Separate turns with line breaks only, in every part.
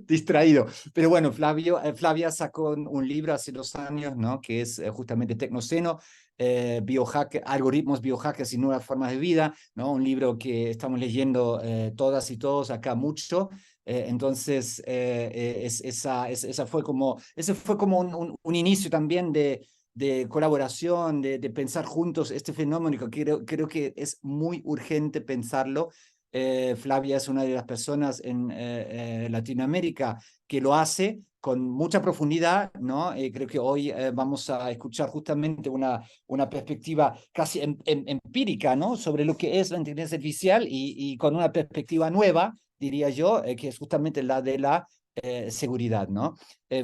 distraído. Pero bueno, Flavia sacó un libro hace 2 años, ¿no? Que es justamente Tecnoceno, algoritmos, biohackers y nuevas formas de vida, ¿no? Un libro que estamos leyendo todas y todos acá mucho. Entonces, ese fue como un inicio también de colaboración, de pensar juntos este fenómeno, que creo que es muy urgente pensarlo. Flavia es una de las personas en Latinoamérica que lo hace con mucha profundidad, ¿no? Creo que hoy vamos a escuchar justamente una perspectiva casi empírica, ¿no? Sobre lo que es la inteligencia artificial y con una perspectiva nueva, diría yo, que es justamente la de la seguridad, ¿no?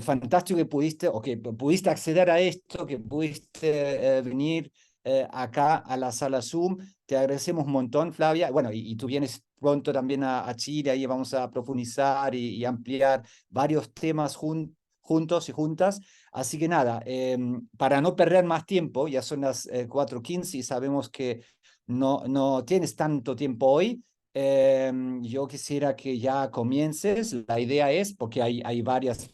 Fantástico que pudiste acceder a esto, que pudiste venir acá a la sala Zoom. Te agradecemos un montón, Flavia. Bueno, y tú vienes pronto también a Chile, ahí vamos a profundizar y ampliar varios temas juntos y juntas. Así que nada, para no perder más tiempo, ya son las 4:15 y sabemos que no tienes tanto tiempo hoy. Yo quisiera que ya comiences. La idea es, porque hay varios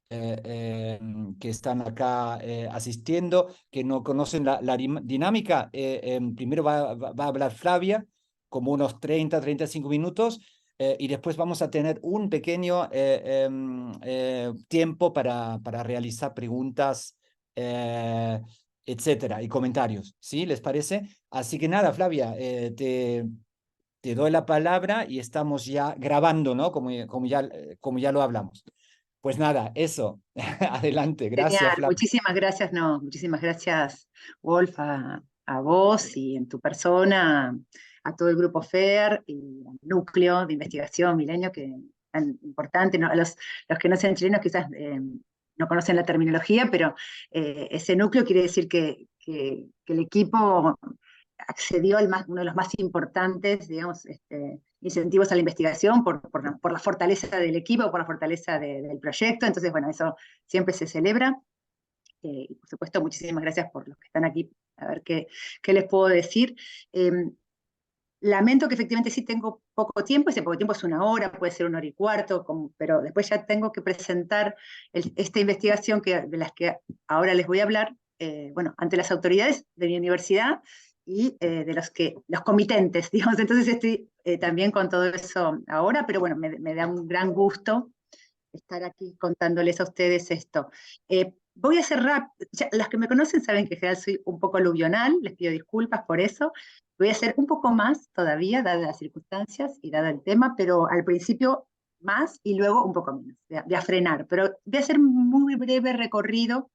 que están acá asistiendo, que no conocen la dinámica. Primero va a hablar Flavia, como unos 35 minutos, y después vamos a tener un pequeño tiempo para realizar preguntas, etcétera, y comentarios, ¿sí? ¿Les parece? Así que nada, Flavia, te doy la palabra y estamos ya grabando, ¿no? Como ya lo hablamos. Pues nada, eso. Adelante. Gracias,
Genial,
Flavia.
muchísimas gracias, no, muchísimas gracias, Wolf, a vos y en tu persona, a todo el grupo FAIR y al núcleo de investigación Milenio, que es tan importante, ¿no? Los que no sean chilenos quizás no conocen la terminología, pero ese núcleo quiere decir que el equipo accedió al uno de los más importantes, digamos, incentivos a la investigación por la fortaleza del equipo, por la fortaleza del proyecto. Entonces, bueno, eso siempre se celebra. Y por supuesto, muchísimas gracias por los que están aquí. A ver qué les puedo decir. Eh, Lamento que efectivamente sí tengo poco tiempo, ese poco tiempo es 1 hora, puede ser 1 hora y cuarto, pero después ya tengo que presentar esta investigación de las que ahora les voy a hablar, bueno, ante las autoridades de mi universidad y de los comitentes, digamos. Entonces estoy también con todo eso ahora, pero bueno, me da un gran gusto estar aquí contándoles a ustedes esto. Voy a hacer rápido, las que me conocen saben que en general soy un poco aluvional, les pido disculpas por eso. Voy a hacer un poco más todavía, dadas las circunstancias y dado el tema, pero al principio más y luego un poco menos, voy a frenar. Pero voy a hacer un muy breve recorrido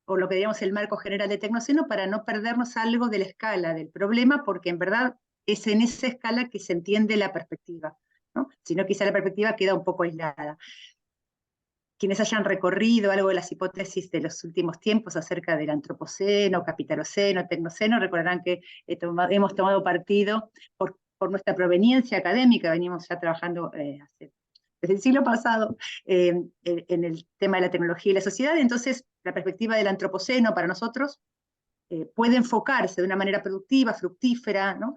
por lo que digamos el marco general de Tecnoceno para no perdernos algo de la escala del problema, porque en verdad es en esa escala que se entiende la perspectiva, ¿no? Si no, quizá la perspectiva queda un poco aislada. Quienes hayan recorrido algo de las hipótesis de los últimos tiempos acerca del antropoceno, capitaloceno, tecnoceno, recordarán que hemos tomado partido por nuestra proveniencia académica, venimos ya trabajando desde el siglo pasado en el tema de la tecnología y la sociedad. Entonces la perspectiva del antropoceno para nosotros puede enfocarse de una manera productiva, fructífera, ¿no?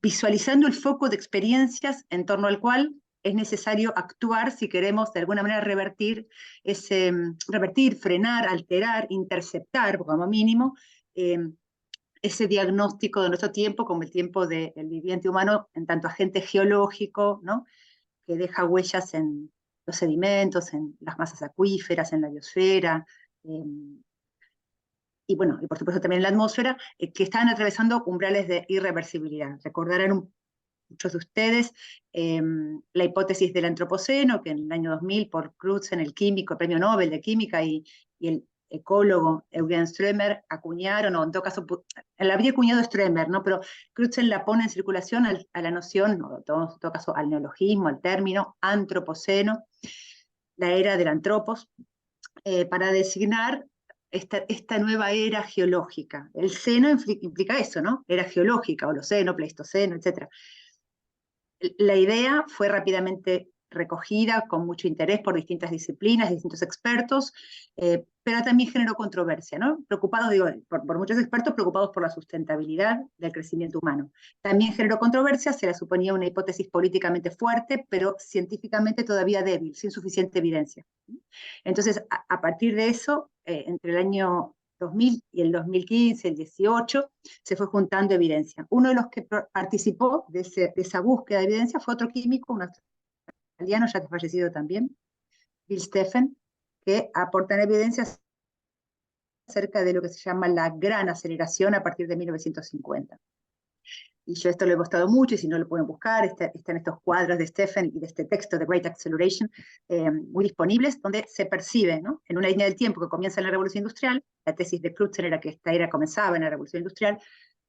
Visualizando el foco de experiencias en torno al cual es necesario actuar si queremos de alguna manera revertir, frenar, alterar, interceptar, como mínimo, ese diagnóstico de nuestro tiempo como el tiempo del viviente humano en tanto agente geológico, ¿no? Que deja huellas en los sedimentos, en las masas acuíferas, en la biosfera, y bueno, y por supuesto también en la atmósfera, que están atravesando umbrales de irreversibilidad. Recordarán muchos de ustedes la hipótesis del antropoceno, que en el año 2000 por Crutzen, el químico, el premio Nobel de Química, y el ecólogo Eugen Strömer acuñaron, o en todo caso, la habría acuñado Strömer, ¿no? Pero Crutzen la pone en circulación a la noción, o en todo caso al neologismo, al término antropoceno, la era del antropos, para designar esta nueva era geológica. El seno implica eso, ¿no? Era geológica, holoceno, pleistoceno, etc. La idea fue rápidamente recogida con mucho interés por distintas disciplinas, distintos expertos, pero también generó controversia, ¿no? Preocupados, digo, por muchos expertos preocupados por la sustentabilidad del crecimiento humano. También generó controversia, se la suponía una hipótesis políticamente fuerte, pero científicamente todavía débil, sin suficiente evidencia. Entonces, a partir de eso, entre el año 2000 y el 2015, el 18, se fue juntando evidencia. Uno de los que participó de esa búsqueda de evidencia fue otro químico, un australiano ya fallecido también, Bill Stephen, que aportan evidencias acerca de lo que se llama la gran aceleración a partir de 1950. Y yo esto lo he mostrado mucho, y si no lo pueden buscar, están estos cuadros de Stephen y de este texto, The Great Acceleration, muy disponibles, donde se percibe, ¿no?, en una línea del tiempo que comienza en la Revolución Industrial, la tesis de Crutzen era que esta era comenzaba en la Revolución Industrial,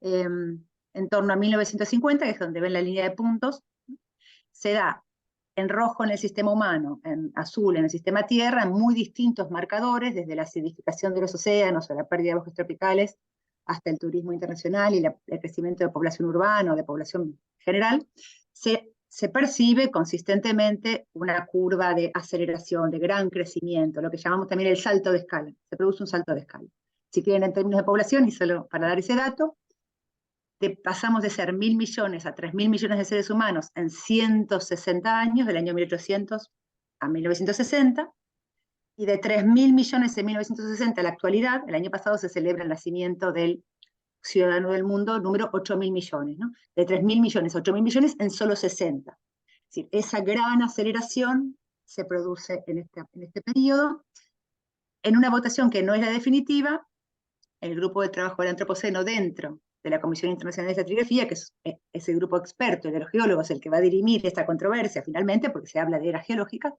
en torno a 1950, que es donde ven la línea de puntos, se da en rojo en el sistema humano, en azul en el sistema Tierra, en muy distintos marcadores, desde la acidificación de los océanos o la pérdida de bosques tropicales, hasta el turismo internacional y el crecimiento de población urbana o de población general, se percibe consistentemente una curva de aceleración, de gran crecimiento, lo que llamamos también el salto de escala. Se produce un salto de escala. Si quieren, en términos de población, y solo para dar ese dato, pasamos de ser 1.000 millones a 3.000 millones de seres humanos en 160 años, del año 1800 a 1960, y de 3.000 millones en 1960 a la actualidad. El año pasado se celebra el nacimiento del ciudadano del mundo número 8.000 millones, ¿no? De 3.000 millones a 8.000 millones en solo 60. Es decir, esa gran aceleración se produce en este periodo. En una votación que no es la definitiva, el grupo de trabajo del Antropoceno dentro de la Comisión Internacional de Estratigrafía, que es ese grupo experto de los geólogos el que va a dirimir esta controversia finalmente, porque se habla de eras geológicas,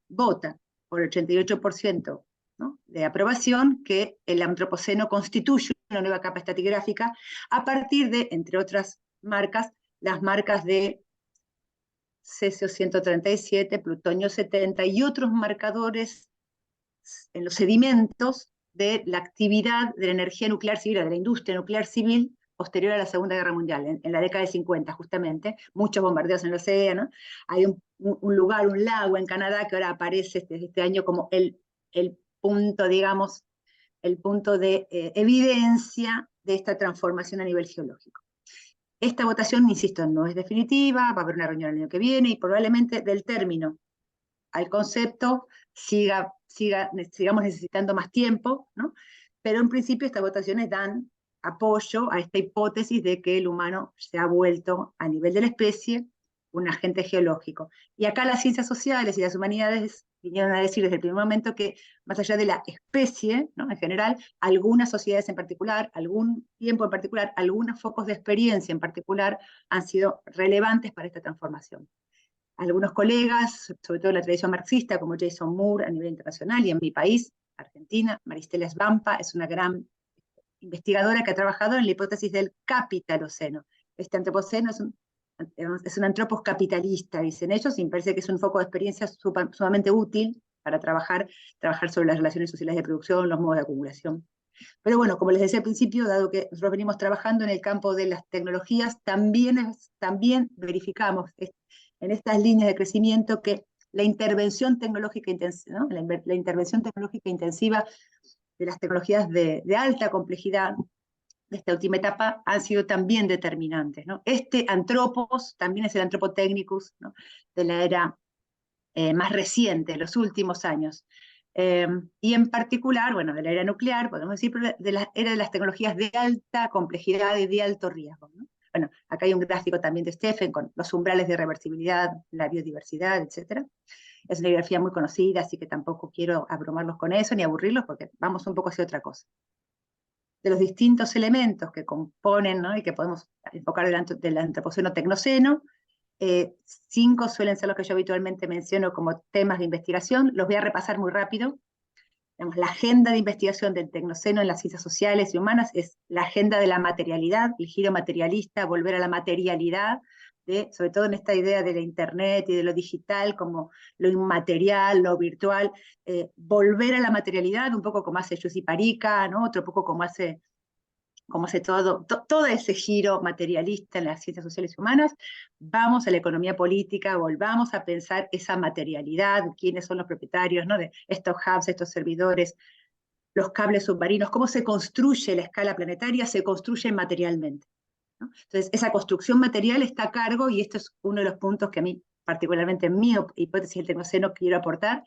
vota por el 88%, ¿no?, de aprobación, que el Antropoceno constituye una nueva capa estratigráfica a partir de, entre otras marcas, las marcas de cesio 137, plutonio 70 y otros marcadores en los sedimentos de la actividad de la energía nuclear civil, o de la industria nuclear civil, posterior a la Segunda Guerra Mundial, en la década de 50 justamente, muchos bombardeos en el océano. Hay un lugar, un lago en Canadá que ahora aparece desde este año como el punto, digamos, el punto de evidencia de esta transformación a nivel geológico. Esta votación, insisto, no es definitiva, va a haber una reunión el año que viene, y probablemente del término al concepto sigamos necesitando más tiempo, ¿no? Pero en principio estas votaciones dan apoyo a esta hipótesis de que el humano se ha vuelto, a nivel de la especie, un agente geológico. Y acá las ciencias sociales y las humanidades vinieron a decir desde el primer momento que, más allá de la especie, ¿no?, en general, algunas sociedades en particular, algún tiempo en particular, algunos focos de experiencia en particular han sido relevantes para esta transformación. Algunos colegas, sobre todo en la tradición marxista, como Jason Moore a nivel internacional, y en mi país, Argentina, Maristela Svampa, es una gran investigadora que ha trabajado en la hipótesis del capitaloceno. Este antropoceno es un antropos capitalista, dicen ellos, y me parece que es un foco de experiencia sumamente útil para trabajar sobre las relaciones sociales de producción, los modos de acumulación. Pero bueno, como les decía al principio, dado que nosotros venimos trabajando en el campo de las tecnologías, también verificamos en estas líneas de crecimiento que la intervención tecnológica intensiva, ¿no?, la intervención tecnológica intensiva de las tecnologías de alta complejidad de esta última etapa han sido también determinantes, ¿no? Este Anthropos también es el Anthropotechnicus, ¿no?, de la era más reciente, los últimos años. Y en particular, bueno, de la era nuclear, podemos decir, de la era de las tecnologías de alta complejidad y de alto riesgo, ¿no? Bueno, acá hay un gráfico también de Stephen con los umbrales de reversibilidad, la biodiversidad, etc. Es una biografía muy conocida, así que tampoco quiero abrumarlos con eso ni aburrirlos, porque vamos un poco hacia otra cosa. De los distintos elementos que componen, ¿no?, y que podemos enfocar del antropoceno tecnoceno, 5 suelen ser los que yo habitualmente menciono como temas de investigación. Los voy a repasar muy rápido. Digamos, la agenda de investigación del tecnoceno en las ciencias sociales y humanas es la agenda de la materialidad, el giro materialista, volver a la materialidad, sobre todo en esta idea de la internet y de lo digital como lo inmaterial, lo virtual, volver a la materialidad, un poco como hace Jussi Parica, ¿no?, otro poco como hace como hace todo ese giro materialista en las ciencias sociales y humanas, vamos a la economía política, volvamos a pensar esa materialidad, quiénes son los propietarios, ¿no?, de estos hubs, estos servidores, los cables submarinos, cómo se construye la escala planetaria, se construye materialmente, ¿no? Entonces, esa construcción material está a cargo, y esto es uno de los puntos que a mí, particularmente en mi hipótesis del Tecnoceno, quiero aportar.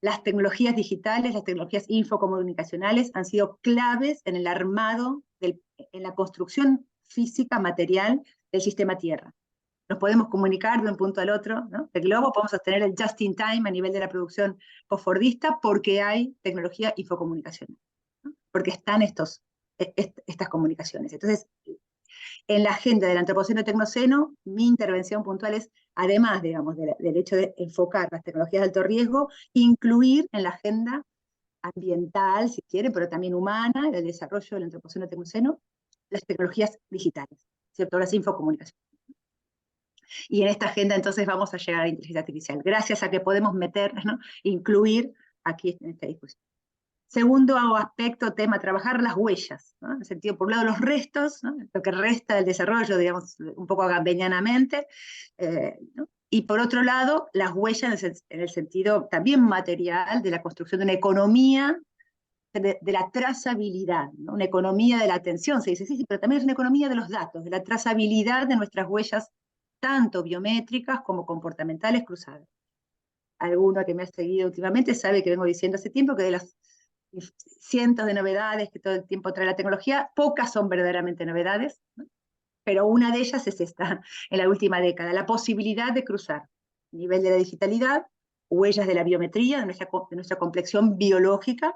Las tecnologías digitales, las tecnologías infocomunicacionales han sido claves en el armado, en la construcción física, material del sistema Tierra. Nos podemos comunicar de un punto al otro, ¿no?, del globo, podemos obtener el just in time a nivel de la producción postfordista porque hay tecnología infocomunicacional, ¿no?, porque están estas comunicaciones. Entonces, en la agenda del Antropoceno Tecnoceno, mi intervención puntual es, además, digamos, del hecho de enfocar las tecnologías de alto riesgo, incluir en la agenda ambiental, si quiere, pero también humana, el desarrollo del Antropoceno Tecnoceno, las tecnologías digitales, ¿cierto?, las infocomunicaciones. Y en esta agenda entonces vamos a llegar a la inteligencia artificial, gracias a que podemos meter, ¿no?, incluir aquí en esta discusión. Segundo aspecto, tema, trabajar las huellas, ¿no?, en el sentido, por un lado, los restos, ¿no?, lo que resta del desarrollo, digamos, un poco gambenianamente, ¿no?, y por otro lado, las huellas en el sentido también material de la construcción de una economía de la trazabilidad, ¿no?, una economía de la atención, se dice, sí, pero también es una economía de los datos, de la trazabilidad de nuestras huellas, tanto biométricas como comportamentales cruzadas. Alguno que me ha seguido últimamente sabe que vengo diciendo hace tiempo que de las cientos de novedades que todo el tiempo trae la tecnología, pocas son verdaderamente novedades, ¿no?, pero una de ellas es esta, en la última década, la posibilidad de cruzar nivel de la digitalidad, huellas de la biometría, de nuestra complexión biológica,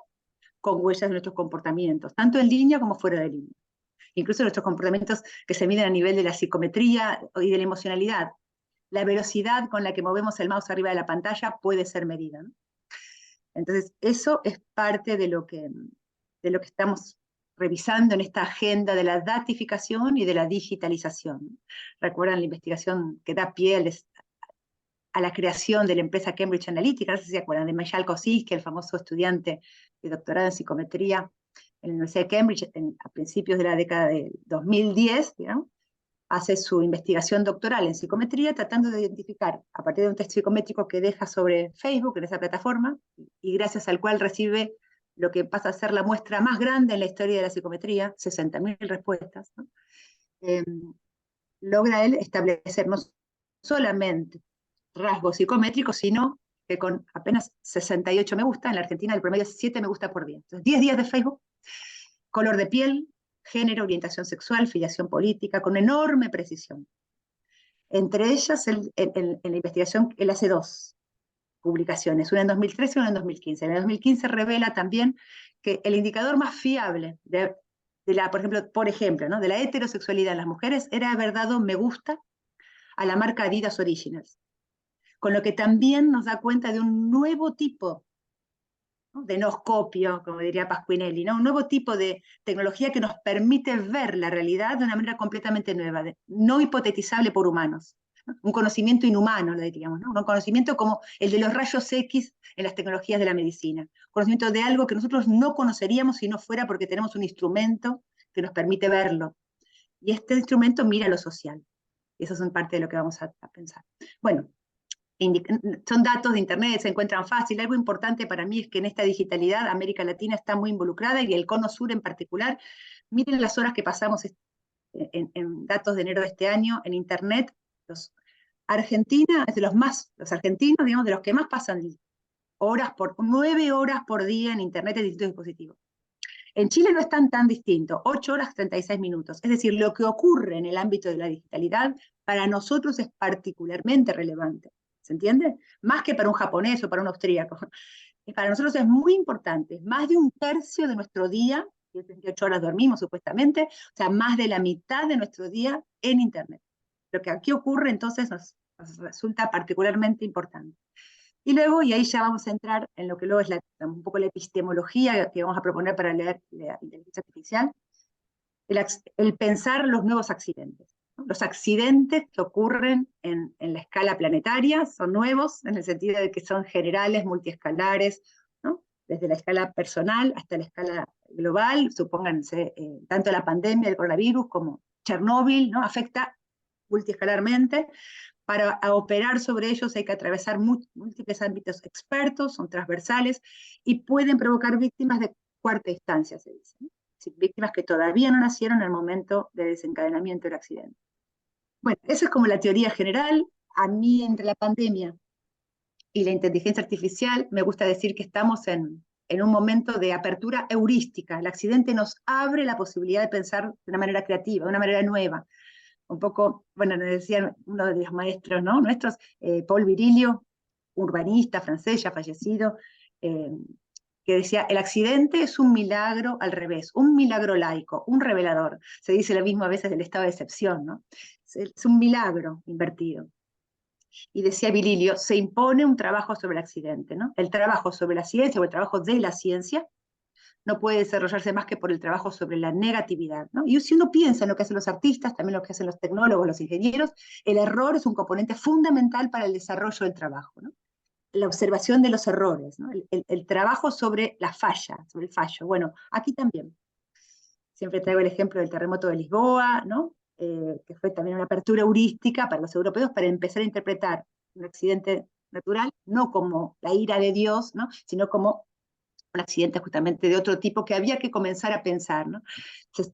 con huellas de nuestros comportamientos, tanto en línea como fuera de línea. Incluso nuestros comportamientos que se miden a nivel de la psicometría y de la emocionalidad. La velocidad con la que movemos el mouse arriba de la pantalla puede ser medida, ¿no? Entonces, eso es parte de lo que estamos revisando en esta agenda de la datificación y de la digitalización. ¿Recuerdan la investigación que da pie a la creación de la empresa Cambridge Analytica? No sé si se acuerdan de Michal Kosinski, el famoso estudiante de doctorado en psicometría en la Universidad de Cambridge a principios de la década de 2010, digamos, hace su investigación doctoral en psicometría tratando de identificar, a partir de un test psicométrico que deja sobre Facebook, en esa plataforma, y gracias al cual recibe lo que pasa a ser la muestra más grande en la historia de la psicometría, 60.000 respuestas, ¿no? Logra él establecer no solamente rasgos psicométricos, sino que con apenas 68 me gusta, en la Argentina el promedio es 7 me gusta por día. Entonces, 10 días de Facebook, color de piel, género, orientación sexual, filiación política, con enorme precisión. Entre ellas, en la investigación, él hace 2 publicaciones, una en 2013 y una en 2015. En el 2015 revela también que el indicador más fiable por ejemplo, ¿no?, de la heterosexualidad en las mujeres era haber dado me gusta a la marca Adidas Originals, con lo que también nos da cuenta de un nuevo tipo, ¿no?, de noscopio, como diría Pasquinelli, ¿no?, un nuevo tipo de tecnología que nos permite ver la realidad de una manera completamente nueva, no hipotetizable por humanos, ¿no?, un conocimiento inhumano, le diríamos, ¿no?, un conocimiento como el de los rayos X en las tecnologías de la medicina, conocimiento de algo que nosotros no conoceríamos si no fuera porque tenemos un instrumento que nos permite verlo, y este instrumento mira lo social, y eso es parte de lo que vamos a pensar. Bueno, son datos de internet, se encuentran fácil. Algo importante para mí es que en esta digitalidad América Latina está muy involucrada, y el Cono Sur en particular. Miren las horas que pasamos en datos de enero de este año en internet. Argentina es de los argentinos, digamos, de los que más pasan 9 horas por día en internet en distintos dispositivos. En Chile no es tan distinto, 8 horas 36 minutos. Es decir, lo que ocurre en el ámbito de la digitalidad para nosotros es particularmente relevante. ¿Se entiende? Más que para un japonés o para un austríaco. Para nosotros es muy importante. Más de un tercio de nuestro día, 78 horas dormimos supuestamente, o sea, más de la mitad de nuestro día en internet. Lo que aquí ocurre entonces nos resulta particularmente importante. Y luego, y ahí ya vamos a entrar en lo que luego es un poco la epistemología que vamos a proponer para leer la inteligencia artificial, el pensar los nuevos accidentes, ¿no? Los accidentes que ocurren en la escala planetaria son nuevos, en el sentido de que son generales, multiescalares, ¿no?, desde la escala personal hasta la escala global, supónganse, tanto la pandemia del coronavirus como Chernóbil, ¿no? Afecta multiescalarmente. Para operar sobre ellos hay que atravesar múltiples ámbitos expertos, son transversales, y pueden provocar víctimas de cuarta instancia, se dice, ¿no? Víctimas que todavía no nacieron en el momento de desencadenamiento del accidente. Bueno, eso es como la teoría general. A mí, entre la pandemia y la inteligencia artificial, me gusta decir que estamos en un momento de apertura heurística. El accidente nos abre la posibilidad de pensar de una manera creativa, de una manera nueva. Un poco, bueno, nos decía uno de los maestros, ¿no? Nuestros, Paul Virilio, urbanista francés, ya fallecido, que decía, el accidente es un milagro al revés, un milagro laico, un revelador. Se dice lo mismo a veces del estado de excepción, ¿no? Es un milagro invertido. Y decía Virilio, se impone un trabajo sobre el accidente, ¿no? El trabajo sobre la ciencia o el trabajo de la ciencia no puede desarrollarse más que por el trabajo sobre la negatividad, ¿no? Y si uno piensa en lo que hacen los artistas, también lo que hacen los tecnólogos, los ingenieros, el error es un componente fundamental para el desarrollo del trabajo, ¿no? La observación de los errores, ¿no? El trabajo sobre la falla, sobre el fallo. Bueno, aquí también. Siempre traigo el ejemplo del terremoto de Lisboa, ¿no? Que fue también una apertura heurística para los europeos para empezar a interpretar un accidente natural, no como la ira de Dios, ¿no? Sino como un accidente justamente de otro tipo que había que comenzar a pensar, ¿no?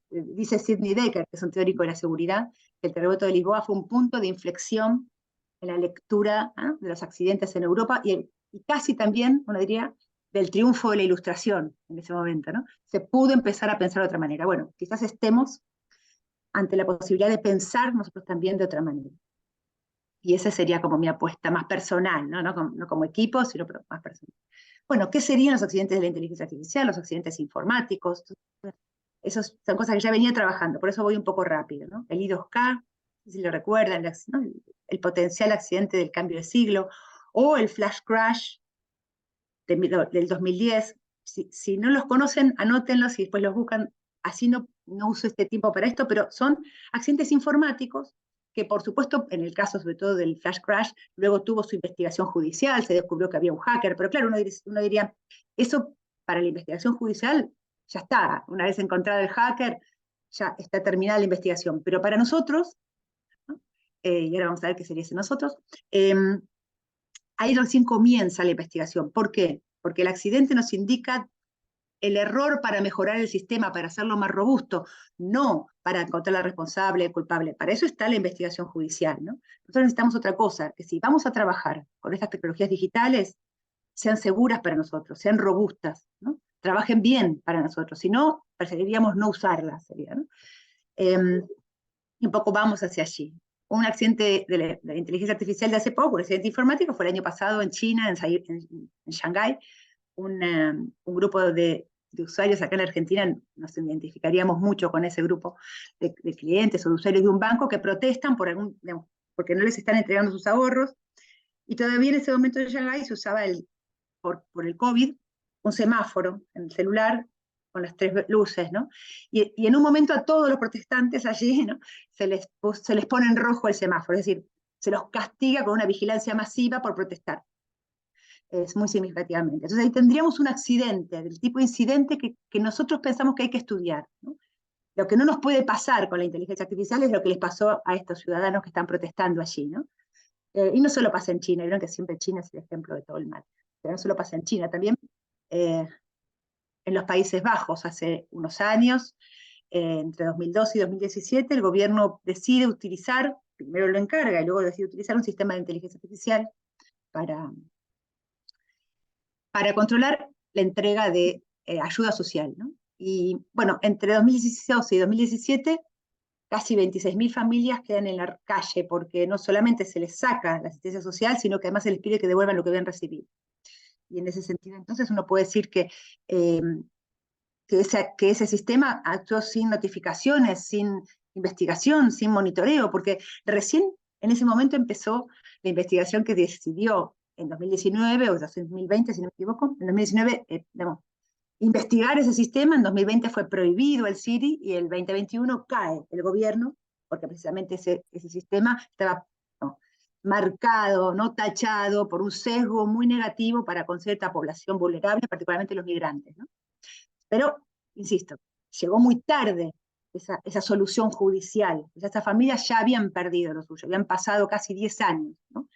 Dice Sidney Dekker, que es un teórico de la seguridad, que el terremoto de Lisboa fue un punto de inflexión en la lectura, ¿no?, de los accidentes en Europa y casi también, uno diría, del triunfo de la ilustración en ese momento, ¿no? Se pudo empezar a pensar de otra manera. Bueno, quizás estemos ante la posibilidad de pensar nosotros también de otra manera. Y esa sería como mi apuesta más personal, ¿no? No como equipo, sino más personal. Bueno, ¿qué serían los accidentes de la inteligencia artificial, los accidentes informáticos? Esas son cosas que ya venía trabajando, por eso voy un poco rápido, ¿no? El I2K, si lo recuerdan, ¿no? El potencial accidente del cambio de siglo, o el flash crash del 2010. Si no los conocen, anótenlos y después los buscan. Así no uso este tiempo para esto, pero son accidentes informáticos que, por supuesto, en el caso sobre todo del flash crash, luego tuvo su investigación judicial, se descubrió que había un hacker, pero claro, uno diría, eso para la investigación judicial ya está, una vez encontrado el hacker, ya está terminada la investigación, pero para nosotros, ¿no? Y ahora vamos a ver qué sería ese nosotros, ahí recién comienza la investigación. ¿Por qué? Porque el accidente nos indica el error para mejorar el sistema, para hacerlo más robusto, no para encontrar al responsable, el culpable. Para eso está la investigación judicial, ¿no? Nosotros necesitamos otra cosa, que si vamos a trabajar con estas tecnologías digitales, sean seguras para nosotros, sean robustas, ¿no? Trabajen bien para nosotros, si no, preferiríamos no usarlas, sería, ¿no? Y un poco vamos hacia allí. Un accidente de la inteligencia artificial de hace poco, un accidente informático, fue el año pasado en China, en Shanghái, un grupo de usuarios acá en Argentina, nos identificaríamos mucho con ese grupo de clientes o de usuarios de un banco que protestan porque no les están entregando sus ahorros, y todavía en ese momento en Shanghái se usaba por el COVID un semáforo en el celular con las 3 luces, ¿no? Y en un momento a todos los protestantes allí, ¿no?, se les pone en rojo el semáforo, es decir, se los castiga con una vigilancia masiva por protestar. Es muy significativamente. Entonces ahí tendríamos un accidente, del tipo de incidente que nosotros pensamos que hay que estudiar, ¿no? Lo que no nos puede pasar con la inteligencia artificial es lo que les pasó a estos ciudadanos que están protestando allí, ¿no? Y no solo pasa en China, vieron que siempre China es el ejemplo de todo el mal, pero no solo pasa en China, también en los Países Bajos hace unos años, entre 2012 y 2017, el gobierno decide utilizar, primero lo encarga y luego decide utilizar un sistema de inteligencia artificial para controlar la entrega de ayuda social, ¿no? Y bueno, entre 2016 y 2017, casi 26.000 familias quedan en la calle porque no solamente se les saca la asistencia social, sino que además se les pide que devuelvan lo que habían recibido. Y en ese sentido, entonces, uno puede decir que ese sistema actuó sin notificaciones, sin investigación, sin monitoreo, porque recién en ese momento empezó la investigación que decidió en 2019 o 2020, si no me equivoco, en 2019, investigar ese sistema. En 2020 fue prohibido el Siri y el 2021 cae el gobierno, porque precisamente ese sistema estaba, ¿no?, marcado, no tachado por un sesgo muy negativo para con cierta población vulnerable, particularmente los migrantes, ¿no? Pero insisto, llegó muy tarde esa solución judicial. Ya estas familias ya habían perdido lo suyo, habían pasado casi 10 años, ¿no?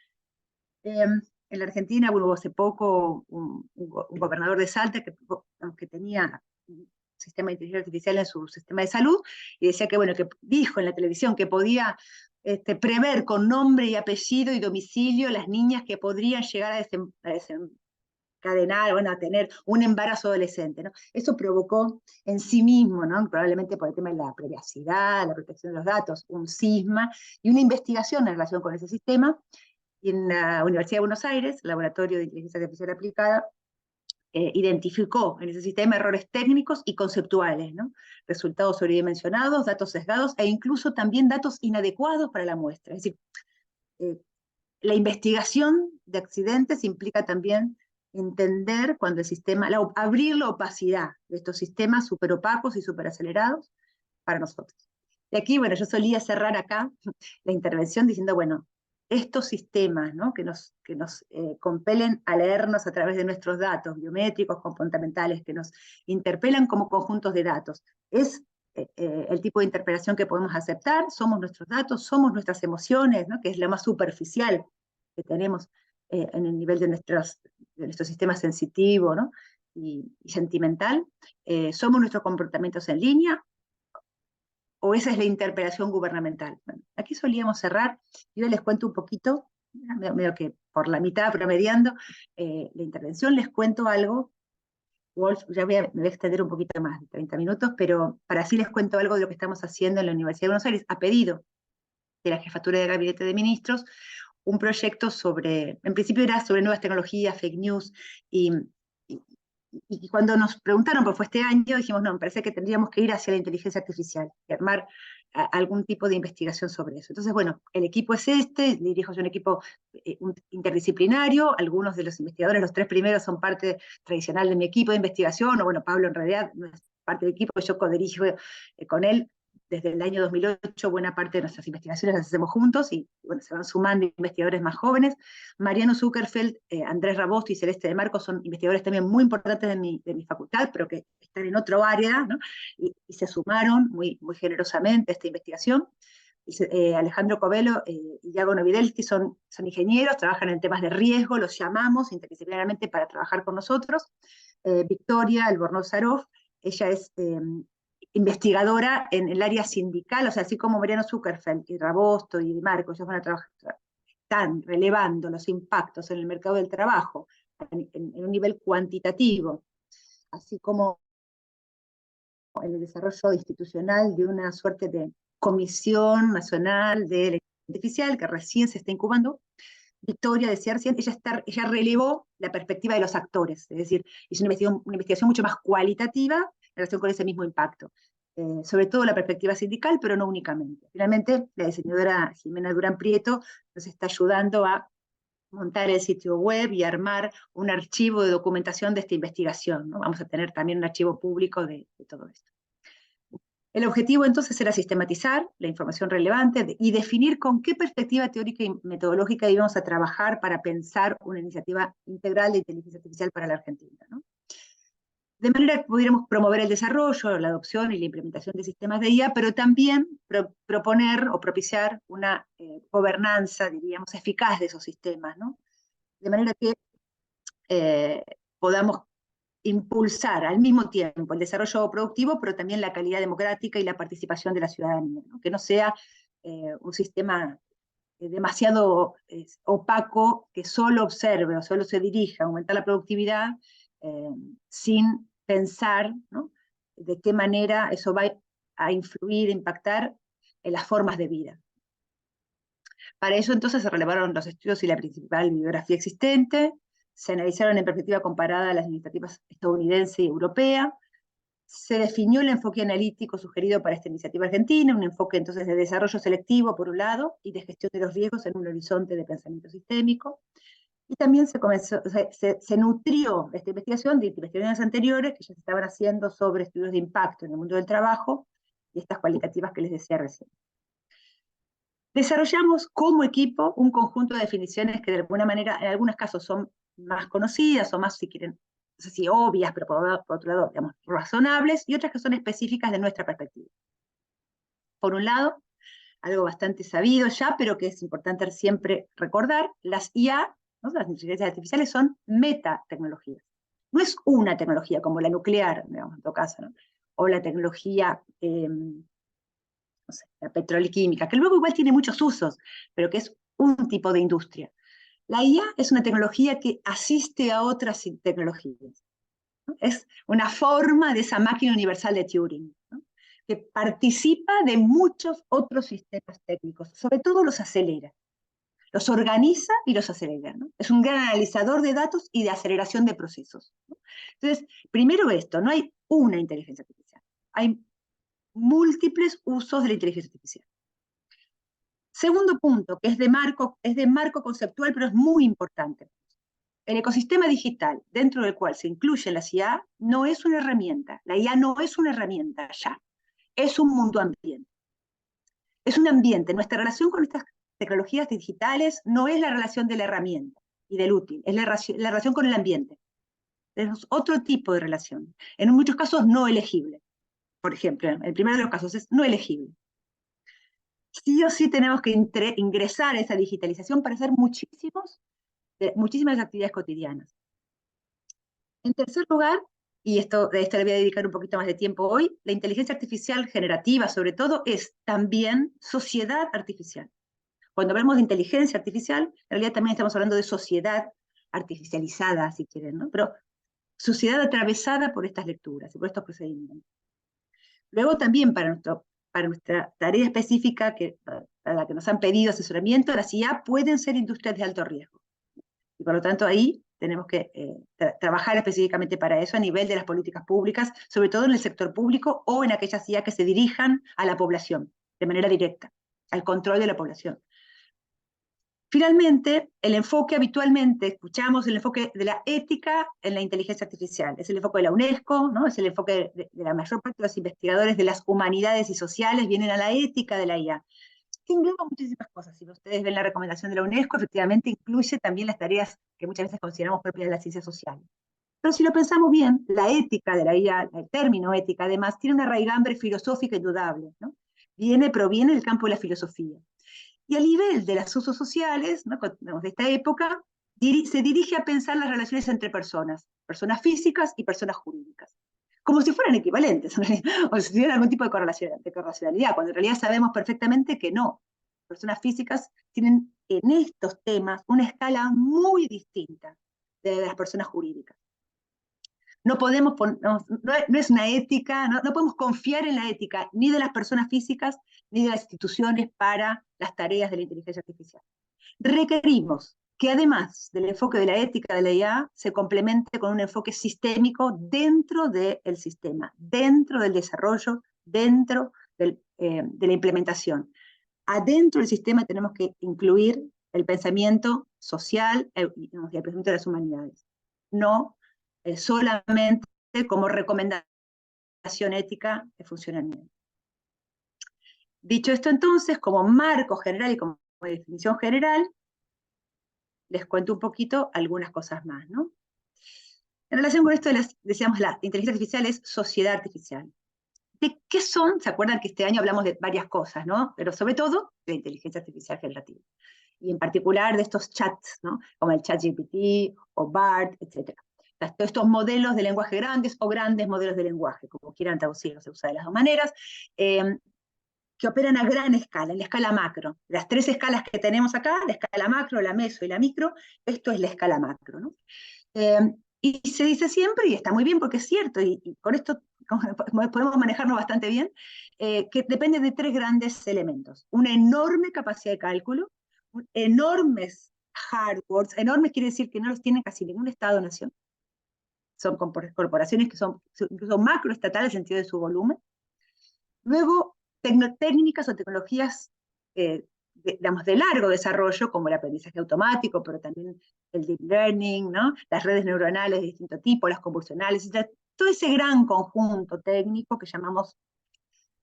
En la Argentina, bueno, hubo hace poco un gobernador de Salta que tenía un sistema de inteligencia artificial en su sistema de salud, y decía que, bueno, que dijo en la televisión que podía prever con nombre y apellido y domicilio las niñas que podrían llegar a desencadenar, bueno, a tener un embarazo adolescente, ¿no? Eso provocó en sí mismo, ¿no? Probablemente por el tema de la privacidad, la protección de los datos, un cisma y una investigación en relación con ese sistema. Y en la Universidad de Buenos Aires, el Laboratorio de Inteligencia Artificial Aplicada, identificó en ese sistema errores técnicos y conceptuales, ¿no? Resultados sobredimensionados, datos sesgados e incluso también datos inadecuados para la muestra. Es decir, eh, la investigación de accidentes implica también entender cuando el sistema, abrir la opacidad de estos sistemas súper opacos y súper acelerados para nosotros. Y aquí, bueno, yo solía cerrar acá la intervención diciendo, bueno, estos sistemas, ¿no? que nos compelen a leernos a través de nuestros datos biométricos, comportamentales, que nos interpelan como conjuntos de datos, es el tipo de interpelación que podemos aceptar, somos nuestros datos, somos nuestras emociones, ¿no? que es la más superficial que tenemos en el nivel de nuestro sistema sensitivo, ¿no? y sentimental, somos nuestros comportamientos en línea, o esa es la interpelación gubernamental. Bueno, aquí solíamos cerrar, yo les cuento un poquito, medio que por la mitad promediando la intervención, les cuento algo. Wolf, ya me voy a extender un poquito más, de 30 minutos, pero para así les cuento algo de lo que estamos haciendo en la Universidad de Buenos Aires, a pedido de la Jefatura de Gabinete de Ministros, un proyecto sobre, en principio era sobre nuevas tecnologías, fake news, y, y cuando nos preguntaron, pues fue este año, dijimos, no, me parece que tendríamos que ir hacia la inteligencia artificial y armar algún tipo de investigación sobre eso. Entonces, bueno, el equipo es dirijo yo un equipo interdisciplinario, algunos de los investigadores, los 3 primeros son parte tradicional de mi equipo de investigación, o bueno, Pablo en realidad no es parte del equipo, yo codirijo con él desde el año 2008, buena parte de nuestras investigaciones las hacemos juntos, y bueno, se van sumando investigadores más jóvenes. Mariano Zuckerfeld, Andrés Rabosto y Celeste de Marcos son investigadores también muy importantes de mi facultad, pero que están en otro área, ¿no? y se sumaron muy generosamente a esta investigación. Alejandro Covelo y Iago Novidelski son ingenieros, trabajan en temas de riesgo, los llamamos interdisciplinariamente para trabajar con nosotros. Victoria Albornoz Zaroff, ella es investigadora en el área sindical, o sea, así como Mariano Zuckerfeld y Rabosto y Marcos, ellos van a trabajar, están relevando los impactos en el mercado del trabajo en un nivel cuantitativo, así como en el desarrollo institucional de una suerte de Comisión Nacional de Inteligencia Artificial, que recién se está incubando. Victoria decía recién, ella relevó la perspectiva de los actores, es decir, hizo una investigación mucho más cualitativa en relación con ese mismo impacto. Sobre todo la perspectiva sindical, pero no únicamente. Finalmente, la diseñadora Jimena Durán Prieto nos está ayudando a montar el sitio web y armar un archivo de documentación de esta investigación, ¿no? Vamos a tener también un archivo público de todo esto. El objetivo entonces era sistematizar la información relevante y definir con qué perspectiva teórica y metodológica íbamos a trabajar para pensar una iniciativa integral de inteligencia artificial para la Argentina, ¿no? De manera que pudiéramos promover el desarrollo, la adopción y la implementación de sistemas de IA, pero también proponer o propiciar una gobernanza, diríamos, eficaz de esos sistemas, ¿no? De manera que podamos impulsar al mismo tiempo el desarrollo productivo, pero también la calidad democrática y la participación de la ciudadanía, ¿no? Que no sea un sistema demasiado opaco que solo observe o solo se dirija a aumentar la productividad sin pensar, ¿no? de qué manera eso va a influir, impactar en las formas de vida. Para ello entonces se relevaron los estudios y la principal bibliografía existente, se analizaron en perspectiva comparada las iniciativas estadounidense y europea, se definió el enfoque analítico sugerido para esta iniciativa argentina, un enfoque entonces de desarrollo selectivo por un lado y de gestión de los riesgos en un horizonte de pensamiento sistémico, y también se nutrió esta investigación de investigaciones anteriores que ya se estaban haciendo sobre estudios de impacto en el mundo del trabajo y estas cualitativas que les decía recién. Desarrollamos como equipo un conjunto de definiciones que de alguna manera, en algunos casos son más conocidas o más, si quieren, no sé si obvias, pero por otro lado, digamos, razonables, y otras que son específicas de nuestra perspectiva. Por un lado, algo bastante sabido ya, pero que es importante siempre recordar, las IA, ¿no? Las inteligencias artificiales son metatecnologías. No es una tecnología como la nuclear, digamos, en todo caso, ¿no? O la tecnología, no sé, la petroquímica, que luego igual tiene muchos usos, pero que es un tipo de industria. La IA es una tecnología que asiste a otras tecnologías, ¿no? Es una forma de esa máquina universal de Turing, ¿no? Que participa de muchos otros sistemas técnicos, sobre todo los acelera, los organiza y los acelera, ¿no? Es un gran analizador de datos y de aceleración de procesos, ¿no? Entonces, primero esto, no hay una inteligencia artificial, hay múltiples usos de la inteligencia artificial. Segundo punto, que es de marco conceptual, pero es muy importante. El ecosistema digital dentro del cual se incluye la IA no es una herramienta. La IA no es una herramienta ya, es un mundo ambiente. Es un ambiente. Nuestra relación con estas tecnologías digitales no es la relación de la herramienta y del útil, es la relación con el ambiente. Es otro tipo de relación. En muchos casos no elegible. Por ejemplo, el primero de los casos es no elegible. Sí o sí tenemos que ingresar a esa digitalización para hacer muchísimas actividades cotidianas. En tercer lugar, y de esto le voy a dedicar un poquito más de tiempo hoy, la inteligencia artificial generativa, sobre todo, es también sociedad artificial. Cuando hablamos de inteligencia artificial, en realidad también estamos hablando de sociedad artificializada, si quieren, ¿no? Pero sociedad atravesada por estas lecturas y por estos procedimientos. Luego también para nuestra tarea específica, para la que nos han pedido asesoramiento, las IA pueden ser industrias de alto riesgo. Y por lo tanto ahí tenemos que trabajar específicamente para eso a nivel de las políticas públicas, sobre todo en el sector público o en aquellas IA que se dirijan a la población, de manera directa, al control de la población. Finalmente, el enfoque habitualmente, escuchamos el enfoque de la ética en la inteligencia artificial. Es el enfoque de la UNESCO, ¿no? Es el enfoque de la mayor parte de los investigadores de las humanidades y sociales, vienen a la ética de la IA. Que engloba muchísimas cosas. Si ustedes ven la recomendación de la UNESCO, efectivamente incluye también las tareas que muchas veces consideramos propias de las ciencias sociales. Pero si lo pensamos bien, la ética de la IA, el término ética, además, tiene una raigambre filosófica indudable, ¿no? Proviene del campo de la filosofía. Y a nivel de los usos sociales, ¿no?, de esta época, se dirige a pensar las relaciones entre personas físicas y personas jurídicas, como si fueran equivalentes, o si tuvieran algún tipo de correlacionalidad, cuando en realidad sabemos perfectamente que no. Personas físicas tienen en estos temas una escala muy distinta de las personas jurídicas. No podemos no es una ética, no podemos confiar en la ética ni de las personas físicas ni de las instituciones para las tareas de la inteligencia artificial. Requerimos que además del enfoque de la ética de la IA, se complemente con un enfoque sistémico dentro del sistema, dentro del desarrollo, dentro de la implementación. Adentro del sistema tenemos que incluir el pensamiento social y el pensamiento de las humanidades. No solamente como recomendación ética de funcionamiento. Dicho esto entonces, como marco general y como definición general, les cuento un poquito algunas cosas más, ¿no? En relación con esto, decíamos, la inteligencia artificial es sociedad artificial. ¿De qué son? ¿Se acuerdan que este año hablamos de varias cosas, ¿no? Pero sobre todo de la inteligencia artificial generativa. Y en particular de estos chats, ¿no? Como el ChatGPT o BART, etc. Todos estos modelos de lenguaje grandes o grandes modelos de lenguaje, como quieran traducirlos, se usa de las dos maneras, que operan a gran escala, en la escala macro. Las tres escalas que tenemos acá, la escala macro, la meso y la micro, esto es la escala macro, ¿no? Y se dice siempre, y está muy bien porque es cierto, y con esto podemos manejarnos bastante bien, que depende de tres grandes elementos. Una enorme capacidad de cálculo, enormes hardwares, enormes quiere decir que no los tiene casi ningún Estado-nación, son corporaciones que son incluso macroestatales en el sentido de su volumen. Luego, técnicas o tecnologías digamos, de largo desarrollo, como el aprendizaje automático, pero también el deep learning, ¿no? Las redes neuronales de distinto tipo, las convolucionales, todo ese gran conjunto técnico que llamamos,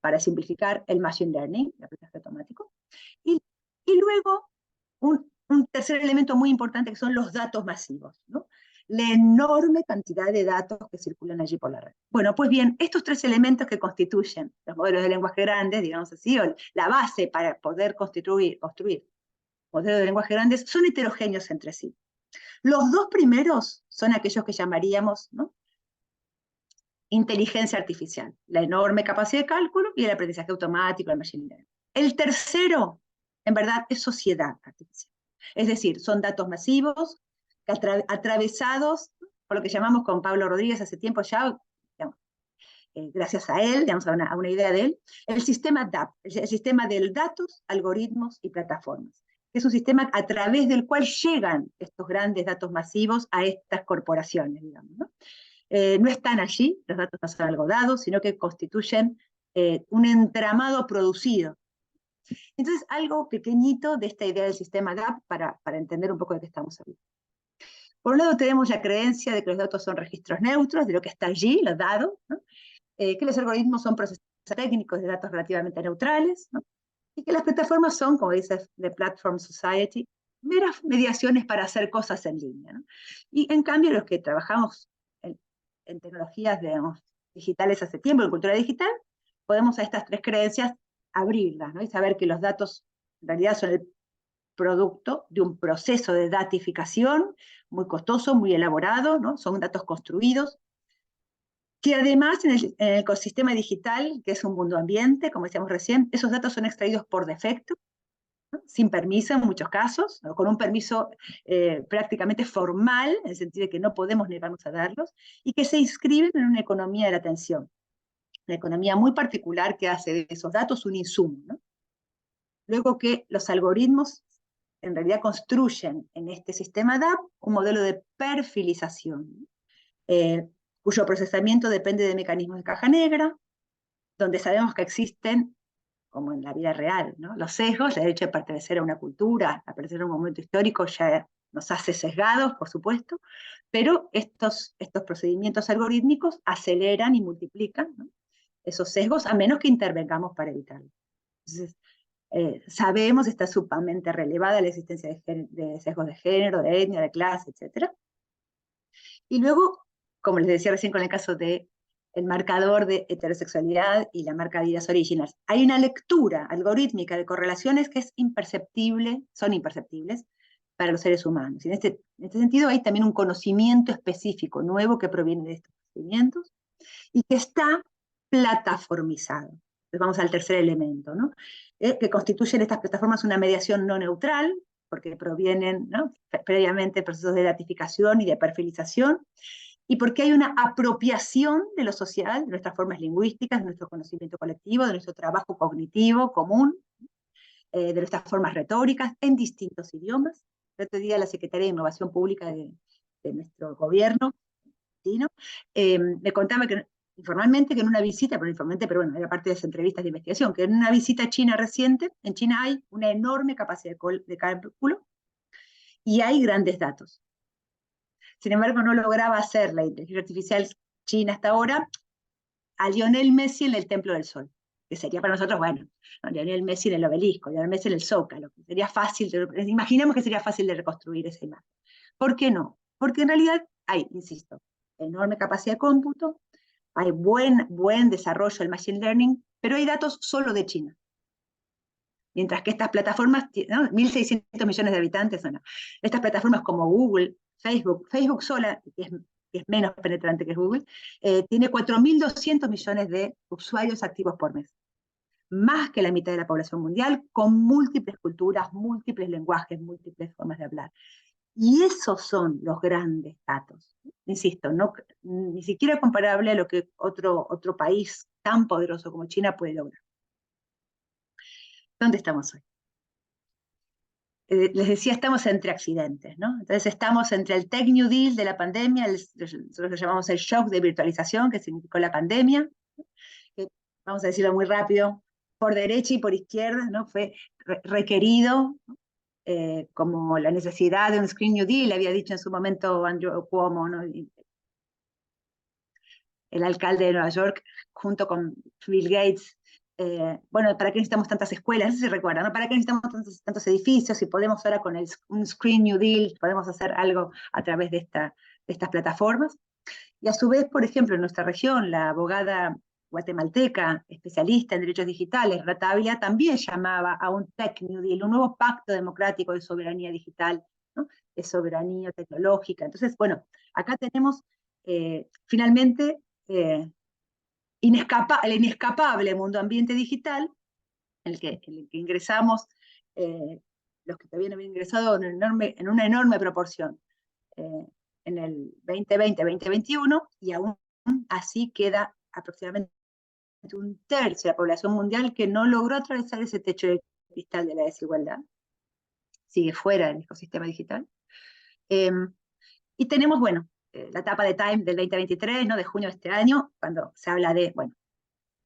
para simplificar, el machine learning, el aprendizaje automático. Y luego, un tercer elemento muy importante que son los datos masivos, ¿no? la enorme cantidad de datos que circulan allí por la red. Bueno, pues bien, estos tres elementos que constituyen los modelos de lenguaje grandes, digamos así, o la base para poder construir modelos de lenguaje grandes, son heterogéneos entre sí. Los dos primeros son aquellos que llamaríamos, ¿no?, inteligencia artificial, la enorme capacidad de cálculo y el aprendizaje automático, el machine learning. El tercero, en verdad, es sociedad artificial. Es decir, son datos masivos, atravesados por lo que llamamos con Pablo Rodríguez hace tiempo ya, digamos, gracias a él, digamos, a una idea de él, el sistema DAP, el sistema de datos, algoritmos y plataformas. Es un sistema a través del cual llegan estos grandes datos masivos a estas corporaciones, digamos, ¿no? No están allí, los datos no son algo dado, sino que constituyen un entramado producido. Entonces, algo pequeñito de esta idea del sistema DAP para entender un poco de qué estamos hablando. Por un lado tenemos la creencia de que los datos son registros neutros, de lo que está allí, lo dado, ¿no? Que los algoritmos son procesos técnicos de datos relativamente neutrales, ¿no? Y que las plataformas son, como dice The Platform Society, meras mediaciones para hacer cosas en línea, ¿no? Y en cambio los que trabajamos en tecnologías, digamos, digitales hace tiempo, en cultura digital, podemos a estas tres creencias abrirlas, ¿no? Y saber que los datos en realidad son el producto de un proceso de datificación muy costoso, muy elaborado, ¿no? Son datos construidos, que además en el ecosistema digital, que es un mundo ambiente, como decíamos recién, esos datos son extraídos por defecto, ¿no?, sin permiso en muchos casos, ¿no?, con un permiso prácticamente formal, en el sentido de que no podemos negarnos a darlos, y que se inscriben en una economía de la atención, una economía muy particular que hace de esos datos un insumo, ¿no? Luego que los algoritmos en realidad construyen en este sistema DAP un modelo de perfilización, cuyo procesamiento depende de mecanismos de caja negra, donde sabemos que existen, como en la vida real, ¿no?, los sesgos. El hecho de pertenecer a una cultura, a pertenecer a un momento histórico, ya nos hace sesgados, por supuesto, pero estos procedimientos algorítmicos aceleran y multiplican, ¿no?, esos sesgos, a menos que intervengamos para evitarlos. Entonces, sabemos, está sumamente relevada la existencia de sesgos de género, de etnia, de clase, etc. Y luego, como les decía recién con el caso del marcador de heterosexualidad y la marca de Ideas Originals, hay una lectura algorítmica de correlaciones que es imperceptible, son imperceptibles para los seres humanos. Y en este sentido hay también un conocimiento específico, nuevo, que proviene de estos procedimientos y que está plataformizado. Entonces vamos al tercer elemento, ¿no?, que constituyen estas plataformas una mediación no neutral, porque provienen, ¿no?, previamente procesos de datificación y de perfilización, y porque hay una apropiación de lo social, de nuestras formas lingüísticas, de nuestro conocimiento colectivo, de nuestro trabajo cognitivo común, de nuestras formas retóricas en distintos idiomas. El otro día la Secretaría de Innovación Pública de nuestro gobierno me contaba que informalmente, que en una visita, pero informalmente, pero bueno, era parte de las entrevistas de investigación, que en una visita a China reciente, en China hay una enorme capacidad de cálculo y hay grandes datos. Sin embargo, no lograba hacer la inteligencia artificial china hasta ahora a Lionel Messi en el Templo del Sol, que sería para nosotros, bueno, ¿no?, Lionel Messi en el Obelisco, Lionel Messi en el Zócalo, que sería fácil, imaginemos que sería fácil de reconstruir esa imagen. ¿Por qué no? Porque en realidad hay, insisto, enorme capacidad de cómputo, hay buen desarrollo del machine learning, pero hay datos solo de China. Mientras que estas plataformas, ¿no?, 1.600 millones de habitantes, bueno, estas plataformas como Google, Facebook sola, que es menos penetrante que Google, tiene 4.200 millones de usuarios activos por mes. Más que la mitad de la población mundial, con múltiples culturas, múltiples lenguajes, múltiples formas de hablar. Y esos son los grandes datos. Insisto, ni siquiera comparable a lo que otro país tan poderoso como China puede lograr. ¿Dónde estamos hoy? Les decía, estamos entre accidentes, ¿no? Entonces estamos entre el Tech New Deal de la pandemia, nosotros lo llamamos el shock de virtualización que significó la pandemia, que, vamos a decirlo muy rápido, por derecha y por izquierda, ¿no?, fue requerido, ¿no?, como la necesidad de un Green New Deal, había dicho en su momento Andrew Cuomo, ¿no?, el alcalde de Nueva York, junto con Bill Gates, bueno, ¿para qué necesitamos tantas escuelas? No sé si recuerdan, ¿no? ¿Para qué necesitamos tantos edificios? Si podemos ahora con un Screen New Deal, podemos hacer algo a través de estas plataformas. Y a su vez, por ejemplo, en nuestra región, la abogada guatemalteca, especialista en derechos digitales, Rata Ávila, también llamaba a un Tech New Deal, un nuevo pacto democrático de soberanía digital, ¿no? De soberanía tecnológica. Entonces, bueno, acá tenemos finalmente el inescapable mundo ambiente digital, en el que ingresamos, los que todavía no habían ingresado en una enorme proporción eh, en el 2020-2021, y aún así queda aproximadamente un tercio de la población mundial que no logró atravesar ese techo de cristal de la desigualdad, sigue fuera del ecosistema digital. Eh, y tenemos, bueno, la etapa de Time del 2023, ¿no? De junio de este año, cuando se habla de, bueno,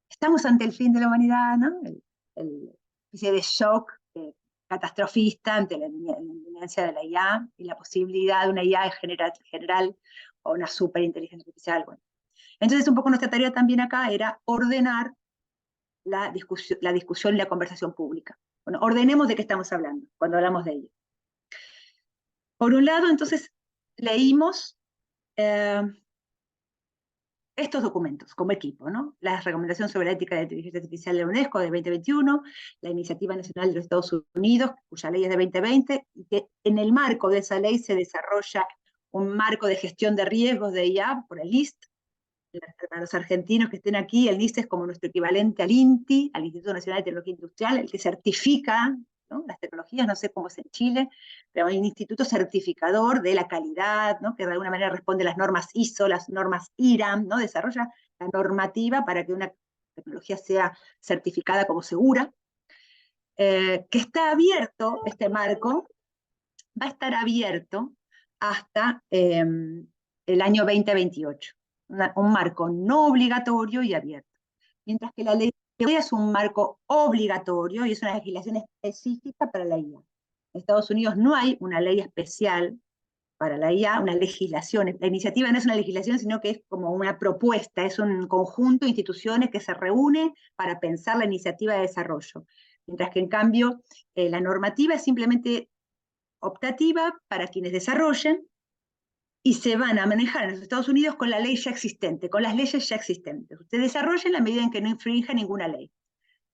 estamos ante el fin de la humanidad, ¿no? Especie de shock catastrofista ante la inminencia de la IA y la posibilidad de una IA general o una superinteligencia artificial. Bueno. Entonces, un poco nuestra tarea también acá era ordenar la discusión y la conversación pública. Bueno, ordenemos de qué estamos hablando cuando hablamos de ello. Por un lado, entonces, leímos estos documentos como equipo, ¿no? La recomendación sobre la ética de la inteligencia artificial de la UNESCO de 2021, la Iniciativa Nacional de los Estados Unidos, cuya ley es de 2020, y que en el marco de esa ley se desarrolla un marco de gestión de riesgos de IA por el NIST. Para los argentinos que estén aquí, el NIST es como nuestro equivalente al INTI, al Instituto Nacional de Tecnología Industrial, el que certifica, ¿no? Las tecnologías, no sé cómo es en Chile, pero hay un instituto certificador de la calidad, ¿no? Que de alguna manera responde a las normas ISO, las normas IRAM, ¿no? Desarrolla la normativa para que una tecnología sea certificada como segura, que está abierto, este marco, va a estar abierto hasta el año 2028. Un marco no obligatorio y abierto. Mientras que la ley es un marco obligatorio y es una legislación específica para la IA. En Estados Unidos no hay una ley especial para la IA, una legislación. La iniciativa no es una legislación, sino que es como una propuesta, es un conjunto de instituciones que se reúne para pensar la iniciativa de desarrollo. Mientras que en cambio la normativa es simplemente optativa para quienes desarrollen y se van a manejar en los Estados Unidos con la ley ya existente, con las leyes ya existentes. Usted desarrolla en la medida en que no infrinja ninguna ley.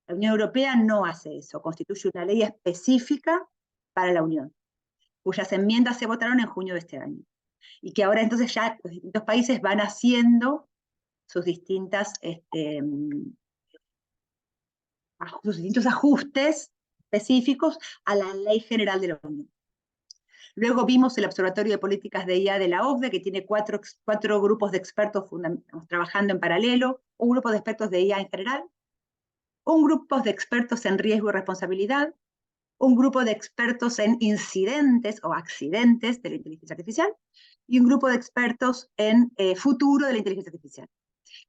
La Unión Europea no hace eso, constituye una ley específica para la Unión, cuyas enmiendas se votaron en junio de este año. Y que ahora entonces ya los distintos países van haciendo sus distintos ajustes específicos a la ley general de la Unión. Luego vimos el Observatorio de Políticas de IA de la OCDE, que tiene cuatro grupos de expertos trabajando en paralelo, un grupo de expertos de IA en general, un grupo de expertos en riesgo y responsabilidad, un grupo de expertos en incidentes o accidentes de la inteligencia artificial, y un grupo de expertos en futuro de la inteligencia artificial.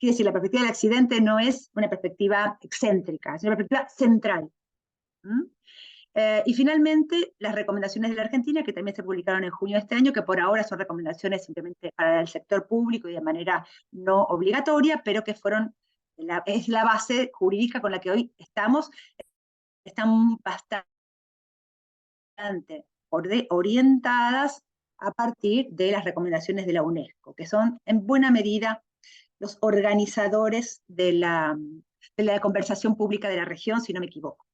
Quiere decir, la perspectiva del accidente no es una perspectiva excéntrica, es una perspectiva central. Y finalmente, las recomendaciones de la Argentina, que también se publicaron en junio de este año, que por ahora son recomendaciones simplemente para el sector público y de manera no obligatoria, pero que es la base jurídica con la que hoy están bastante orientadas a partir de las recomendaciones de la UNESCO, que son en buena medida los organizadores de la conversación pública de la región, si no me equivoco.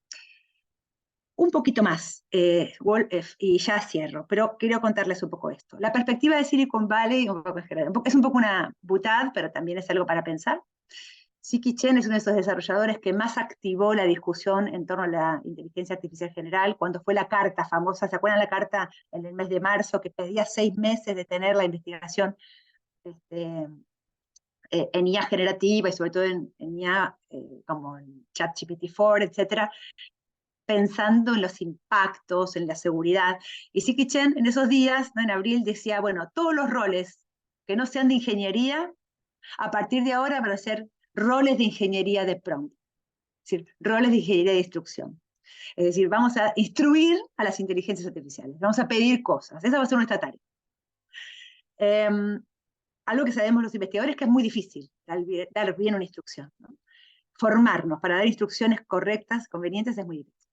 Un poquito más, y ya cierro, pero quiero contarles un poco esto. La perspectiva de Silicon Valley es un poco una butad, pero también es algo para pensar. Siki Chen es uno de esos desarrolladores que más activó la discusión en torno a la inteligencia artificial general, cuando fue la carta famosa, ¿se acuerdan la carta en el mes de marzo que pedía 6 meses de tener la investigación en IA generativa y sobre todo en IA como en ChatGPT-4, etcétera, pensando en los impactos, en la seguridad. Y Siki Chen en esos días, ¿no? En abril, decía, bueno, todos los roles que no sean de ingeniería, a partir de ahora van a ser roles de ingeniería de prompt, es decir, roles de ingeniería de instrucción. Es decir, vamos a instruir a las inteligencias artificiales, vamos a pedir cosas, esa va a ser nuestra tarea. Algo que sabemos los investigadores que es muy difícil, dar bien una instrucción, ¿no? formarnos para dar instrucciones correctas, convenientes, es muy difícil.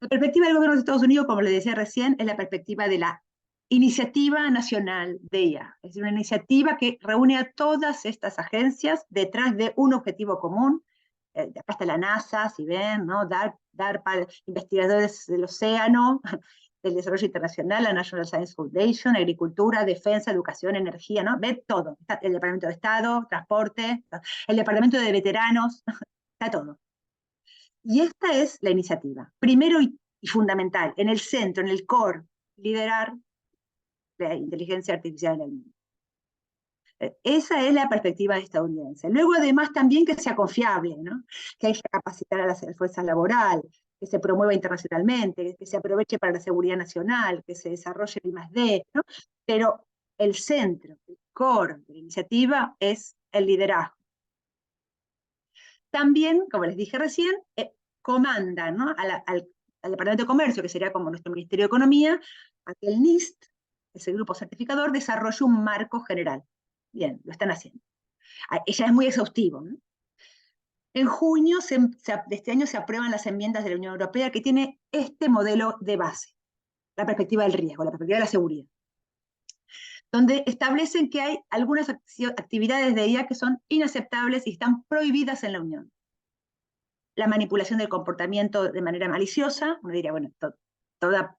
La perspectiva del gobierno de Estados Unidos, como les decía recién, es la perspectiva de la Iniciativa Nacional de IA. Es una iniciativa que reúne a todas estas agencias detrás de un objetivo común. Acá está la NASA, si ven, ¿no? DARPA, investigadores del océano, del desarrollo internacional, la National Science Foundation, agricultura, defensa, educación, energía, ¿no? Ve todo. Está el Departamento de Estado, transporte, el Departamento de Veteranos, está todo. Y esta es la iniciativa. Primero y fundamental, en el centro, en el core, liderar la inteligencia artificial en el mundo. Esa es la perspectiva estadounidense. Luego, además, también que sea confiable, ¿no? Que hay que capacitar a la fuerza laboral, que se promueva internacionalmente, que se aproveche para la seguridad nacional, que se desarrolle el I+D, ¿no? Pero el centro, el core de la iniciativa es el liderazgo. También, como les dije recién, comanda, ¿no? al Departamento de Comercio, que sería como nuestro Ministerio de Economía, a que el NIST, ese grupo certificador, desarrolle un marco general. Bien, lo están haciendo. Ya es muy exhaustivo, ¿no? En junio de este año se aprueban las enmiendas de la Unión Europea que tiene este modelo de base, la perspectiva del riesgo, la perspectiva de la seguridad, donde establecen que hay algunas actividades de IA que son inaceptables y están prohibidas en la Unión. La manipulación del comportamiento de manera maliciosa, uno diría, bueno, toda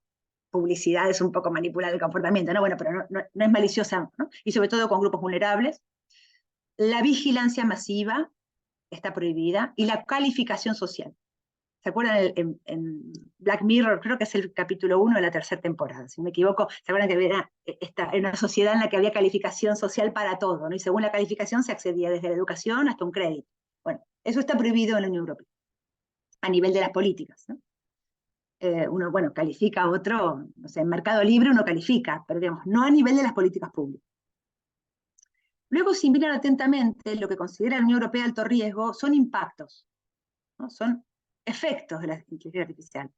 publicidad es un poco manipular el comportamiento, ¿no? Bueno, pero no es maliciosa, ¿no? Y sobre todo con grupos vulnerables. La vigilancia masiva está prohibida, y la calificación social. ¿Se acuerdan en Black Mirror? Creo que es el capítulo 1 de la tercera temporada, si no me equivoco. ¿Se acuerdan que había una sociedad en la que había calificación social para todo, ¿no? Y según la calificación se accedía desde la educación hasta un crédito. Bueno, eso está prohibido en la Unión Europea, a nivel de las políticas, ¿no? Uno, bueno, califica a otro, no sé, en Mercado Libre uno califica, pero digamos, no a nivel de las políticas públicas. Luego, si miran atentamente, lo que considera la Unión Europea alto riesgo son impactos, ¿no? Son efectos de la inteligencia artificial.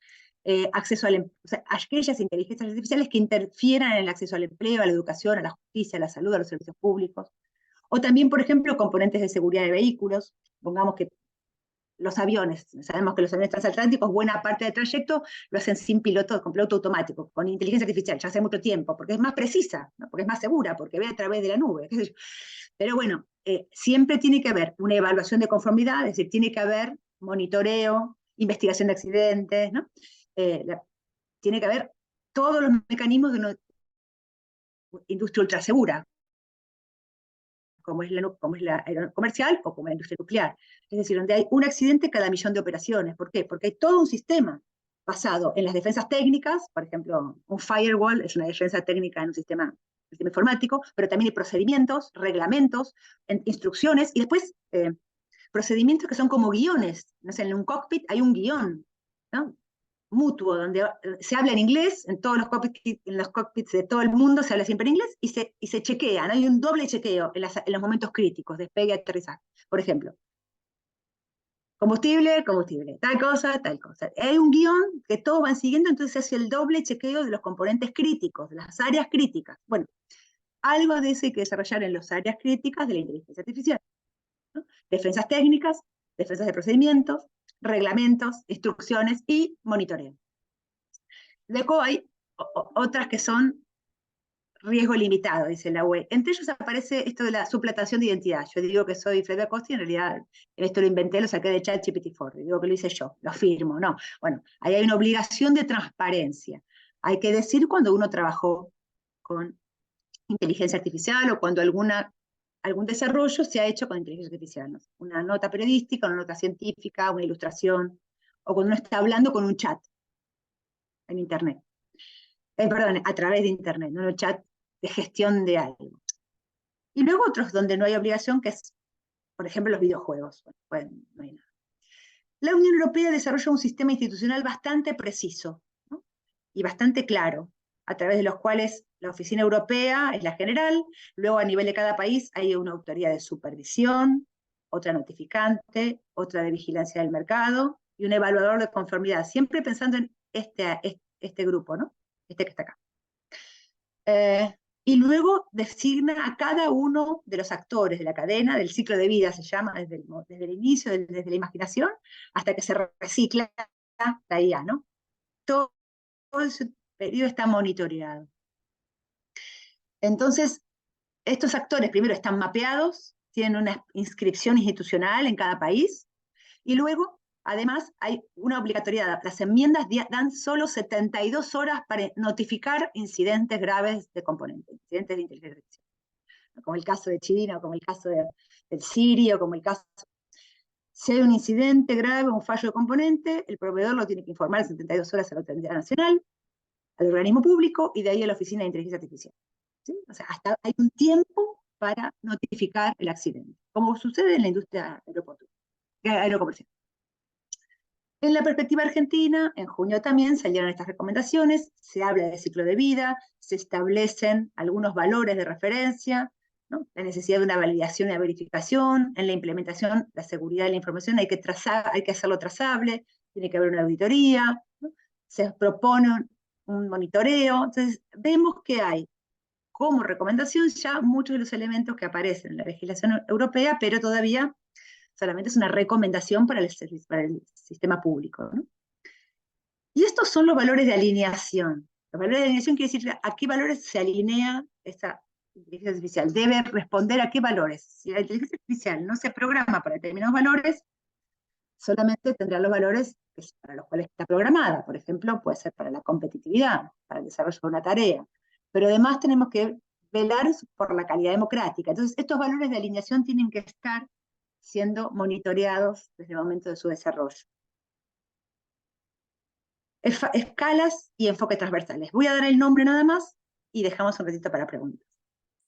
Acceso o sea, aquellas inteligencias artificiales que interfieran en el acceso al empleo, a la educación, a la justicia, a la salud, a los servicios públicos. O también, por ejemplo, componentes de seguridad de vehículos. Pongamos que los aviones, sabemos que los aviones transatlánticos, buena parte del trayecto lo hacen sin piloto, con piloto automático, con inteligencia artificial, ya hace mucho tiempo, porque es más precisa, ¿no? Porque es más segura, porque ve a través de la nube, qué sé yo. Pero bueno, siempre tiene que haber una evaluación de conformidad, es decir, tiene que haber monitoreo, investigación de accidentes, ¿no? Tiene que haber todos los mecanismos de una industria ultra segura, como es la comercial o como la industria nuclear. Es decir, donde hay un accidente cada millón de operaciones. ¿Por qué? Porque hay todo un sistema basado en las defensas técnicas, por ejemplo, un firewall es una defensa técnica en un sistema informático, pero también hay procedimientos, reglamentos, instrucciones, y después procedimientos que son como guiones. No sé, en un cockpit hay un guión, ¿no? Mutuo, donde se habla en inglés, en todos los cockpits de todo el mundo se habla siempre en inglés, y se chequea, ¿no? Hay un doble chequeo en los momentos críticos, despegue y aterrizaje. Por ejemplo, combustible, tal cosa, tal cosa. Hay un guión que todos van siguiendo, entonces se hace el doble chequeo de los componentes críticos, de las áreas críticas. Bueno, algo de eso hay que desarrollar en las áreas críticas de la inteligencia artificial, ¿no? Defensas técnicas, defensas de procedimientos, reglamentos, instrucciones y monitoreo. Luego hay otras que son riesgo limitado, dice la UE. Entre ellos aparece esto de la suplantación de identidad. Yo digo que soy Flavia Costi, en realidad esto lo inventé, lo saqué de ChatGPT-4, digo que lo hice yo, lo firmo, no. Bueno, ahí hay una obligación de transparencia. Hay que decir cuando uno trabajó con inteligencia artificial o cuando algún desarrollo se ha hecho con inteligencia artificial, ¿no? Una nota periodística, una nota científica, una ilustración, o cuando uno está hablando con un chat en Internet. Perdón, a través de Internet, no un chat de gestión de algo. Y luego otros donde no hay obligación, que es, por ejemplo, los videojuegos. Bueno, no hay nada. La Unión Europea desarrolla un sistema institucional bastante preciso, ¿no? Y bastante claro, a través de los cuales la Oficina Europea es la general, luego a nivel de cada país hay una autoridad de supervisión, otra notificante, otra de vigilancia del mercado y un evaluador de conformidad, siempre pensando en este grupo, ¿no? Este que está acá. y luego designa a cada uno de los actores de la cadena, del ciclo de vida se llama, desde el inicio, desde la imaginación, hasta que se recicla la IA, ¿no? Todo ese periodo está monitoreado. Entonces, estos actores primero están mapeados, tienen una inscripción institucional en cada país, y luego, además, hay una obligatoriedad. Las enmiendas dan solo 72 horas para notificar incidentes graves de componentes, incidentes de inteligencia artificial, como el caso de China, como el caso del sirio, como el caso... Si hay un incidente grave, un fallo de componente, el proveedor lo tiene que informar en 72 horas a la Autoridad Nacional, al organismo público, y de ahí a la Oficina de Inteligencia Artificial. ¿Sí? O sea, hasta hay un tiempo para notificar el accidente, como sucede en la industria aerocomercial. En la perspectiva argentina, en junio también salieron estas recomendaciones, se habla de ciclo de vida, se establecen algunos valores de referencia, ¿no? La necesidad de una validación y una verificación, en la implementación, la seguridad de la información hay que hacerlo trazable, tiene que haber una auditoría, ¿no? Se propone un monitoreo, entonces vemos que hay como recomendación ya muchos de los elementos que aparecen en la legislación europea, pero todavía solamente es una recomendación para el sistema público, ¿no? Y estos son los valores de alineación. Los valores de alineación quiere decir a qué valores se alinea esta inteligencia artificial. Debe responder a qué valores. Si la inteligencia artificial no se programa para determinados valores, solamente tendrá los valores para los cuales está programada. Por ejemplo, puede ser para la competitividad, para el desarrollo de una tarea. Pero además tenemos que velar por la calidad democrática. Entonces, estos valores de alineación tienen que estar siendo monitoreados desde el momento de su desarrollo. Escalas y enfoques transversales. Voy a dar el nombre nada más y dejamos un ratito para preguntas.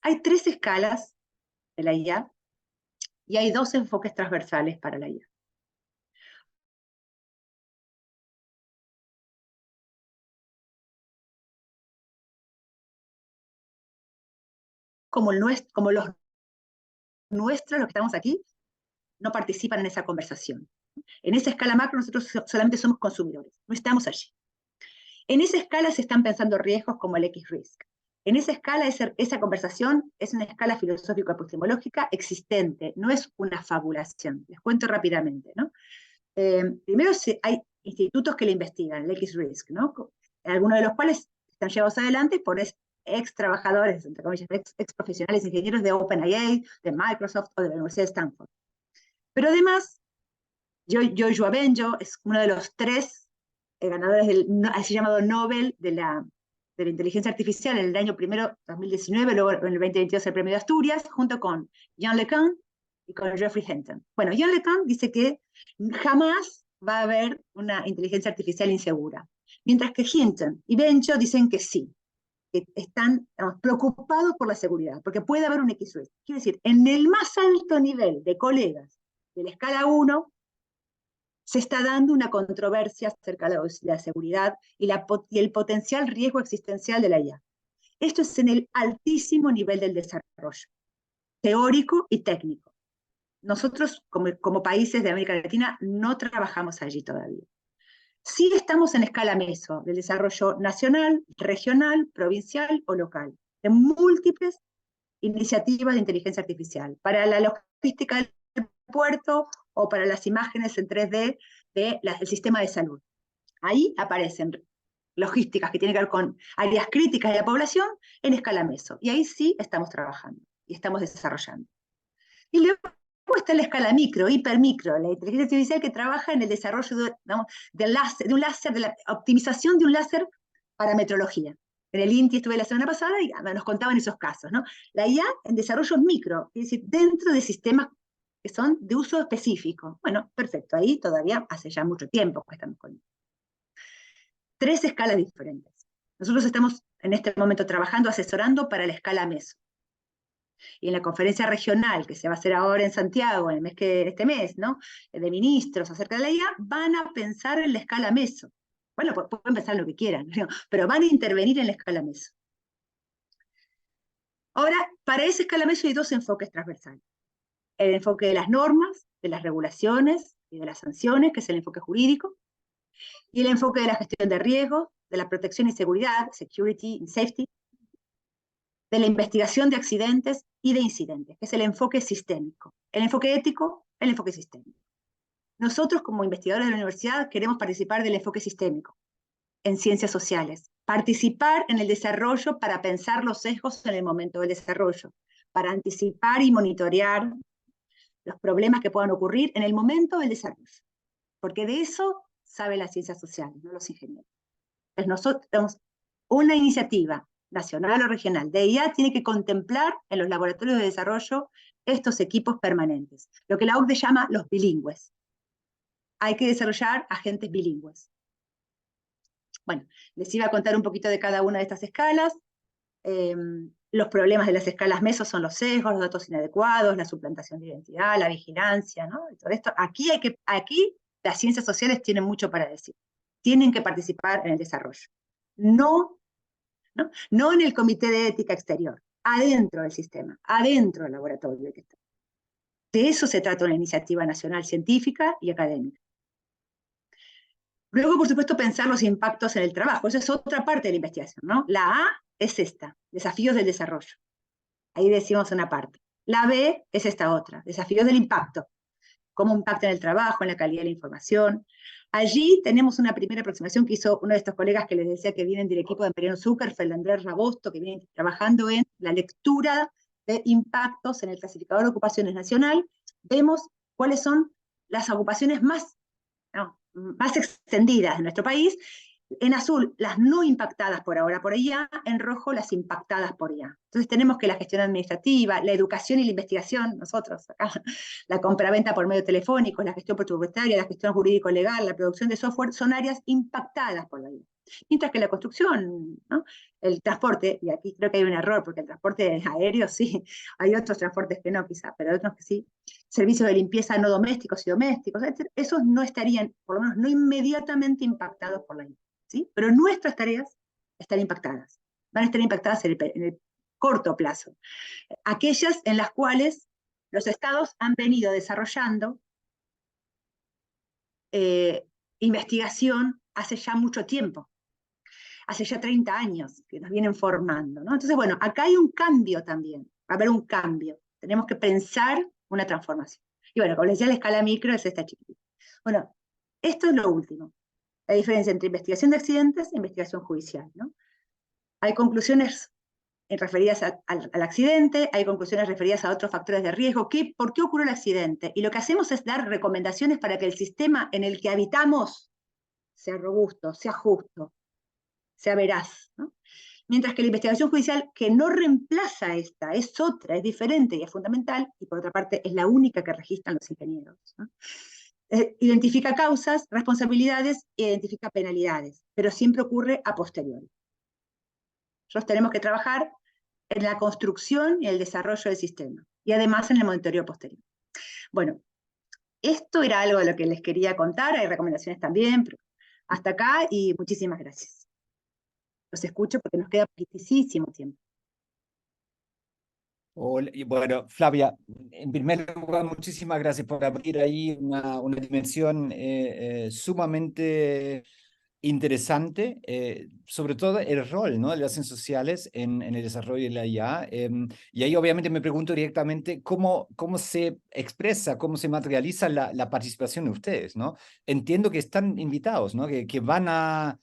Hay 3 escalas de la IA y hay 2 enfoques transversales para la IA. Como los nuestros, los que estamos aquí, no participan en esa conversación. En esa escala macro nosotros solamente somos consumidores, no estamos allí. En esa escala se están pensando riesgos como el X-Risk. En esa escala, esa conversación es una escala filosófico-epistemológica existente, no es una fabulación. Les cuento rápidamente, ¿no? Primero hay institutos que la investigan, el X-Risk, ¿no? Algunos de los cuales están llevados adelante por ex trabajadores, entre comillas, ex profesionales, ingenieros de OpenAI, de Microsoft o de la Universidad de Stanford. Pero además, Joshua Bengio es uno de los 3 ganadores del así llamado Nobel de la inteligencia artificial en el año primero 2019, luego en el 2022 el premio de Asturias, junto con Yann LeCun y con Geoffrey Hinton. Bueno, Yann LeCun dice que jamás va a haber una inteligencia artificial insegura, mientras que Hinton y Bengio dicen que sí, que están preocupados por la seguridad, porque puede haber un X-Risk. Quiere decir, en el más alto nivel de colegas de la escala 1, se está dando una controversia acerca de la seguridad y el potencial riesgo existencial de la IA. Esto es en el altísimo nivel del desarrollo, teórico y técnico. Nosotros, como países de América Latina, no trabajamos allí todavía. Sí estamos en escala meso, del desarrollo nacional, regional, provincial o local, de múltiples iniciativas de inteligencia artificial, para la logística del puerto o para las imágenes en 3D del sistema de salud. Ahí aparecen logísticas que tienen que ver con áreas críticas de la población en escala meso. Y ahí sí estamos trabajando y estamos desarrollando. Y luego está la escala micro, hipermicro, la inteligencia artificial que trabaja en el desarrollo de un láser, de la optimización de un láser para metrología. En el INTI estuve la semana pasada y nos contaban esos casos, ¿no? La IA en desarrollos micro, es decir, dentro de sistemas que son de uso específico. Bueno, perfecto, ahí todavía hace ya mucho tiempo que estamos con 3 escalas diferentes. Nosotros estamos en este momento trabajando, asesorando para la escala meso. Y en la conferencia regional que se va a hacer ahora en Santiago, este mes, ¿no? De ministros acerca de la IA, van a pensar en la escala meso. Bueno, pueden pensar lo que quieran, ¿no? Pero van a intervenir en la escala meso. Ahora, para esa escala meso hay 2 enfoques transversales. El enfoque de las normas, de las regulaciones y de las sanciones, que es el enfoque jurídico, y el enfoque de la gestión de riesgos, de la protección y seguridad, security and safety, de la investigación de accidentes y de incidentes, que es el enfoque sistémico. El enfoque ético, el enfoque sistémico. Nosotros, como investigadores de la universidad, queremos participar del enfoque sistémico en ciencias sociales, participar en el desarrollo para pensar los sesgos en el momento del desarrollo, para anticipar y monitorear los problemas que puedan ocurrir en el momento del desarrollo, porque de eso saben las ciencias sociales, no los ingenieros. Entonces nosotros tenemos una iniciativa nacional o regional de IA tiene que contemplar en los laboratorios de desarrollo estos equipos permanentes, lo que la OCDE llama los bilingües. Hay que desarrollar agentes bilingües. Bueno, les iba a contar un poquito de cada una de estas escalas. Los problemas de las escalas meso son los sesgos, los datos inadecuados, la suplantación de identidad, la vigilancia, ¿no? Y todo esto. Aquí las ciencias sociales tienen mucho para decir. Tienen que participar en el desarrollo. No en el comité de ética exterior, adentro del sistema, adentro del laboratorio. De eso se trata una iniciativa nacional científica y académica. Luego, por supuesto, pensar los impactos en el trabajo. Esa es otra parte de la investigación, ¿no? La A es esta, desafíos del desarrollo. Ahí decimos una parte. La B es esta otra, desafíos del impacto. Cómo impacta en el trabajo, en la calidad de la información. Allí tenemos una primera aproximación que hizo uno de estos colegas que les decía que vienen del equipo de Mariano Zuckerfeld, Andrés Rabosto, que vienen trabajando en la lectura de impactos en el clasificador de ocupaciones nacional. Vemos cuáles son las ocupaciones más extendidas en nuestro país. En azul, las no impactadas por ahora por IA, en rojo, las impactadas por IA. Entonces tenemos que la gestión administrativa, la educación y la investigación, nosotros acá, la compraventa por medio telefónico, la gestión presupuestaria, la gestión jurídico-legal, la producción de software, son áreas impactadas por la IA. Mientras que la construcción, ¿no? El transporte, y aquí creo que hay un error, porque el transporte aéreo sí, hay otros transportes que no quizá, pero otros que sí, servicios de limpieza no domésticos y domésticos, esos no estarían, por lo menos no inmediatamente impactados por la IA. ¿Sí? Pero nuestras tareas están impactadas. Van a estar impactadas en el corto plazo. Aquellas en las cuales los estados han venido desarrollando investigación hace ya mucho tiempo, hace ya 30 años que nos vienen formando, ¿no? Entonces, bueno, acá hay un cambio también, va a haber un cambio. Tenemos que pensar una transformación. Y bueno, como les decía, la escala micro es esta chiquitita. Bueno, esto es lo último. La diferencia entre investigación de accidentes e investigación judicial, ¿no? Hay conclusiones referidas al accidente, hay conclusiones referidas a otros factores de riesgo. ¿Por qué ocurrió el accidente? Y lo que hacemos es dar recomendaciones para que el sistema en el que habitamos sea robusto, sea justo, sea veraz, ¿no? Mientras que la investigación judicial, que no reemplaza esta, es otra, es diferente y es fundamental, y por otra parte es la única que registran los ingenieros, ¿no? Identifica causas, responsabilidades e identifica penalidades, pero siempre ocurre a posteriori. Nosotros tenemos que trabajar en la construcción y el desarrollo del sistema, y además en el monitoreo posterior. Bueno, esto era algo de lo que les quería contar, hay recomendaciones también, pero hasta acá y muchísimas gracias. Los escucho porque nos queda poquitísimo tiempo.
Bueno, Flavia, en primer lugar, muchísimas gracias por abrir ahí una dimensión sumamente interesante, sobre todo el rol, ¿no?, de las ciencias sociales en el desarrollo de la IA. Y ahí obviamente me pregunto directamente cómo se expresa, cómo se materializa la participación de ustedes, ¿no? Entiendo que están invitados, ¿no?, que van a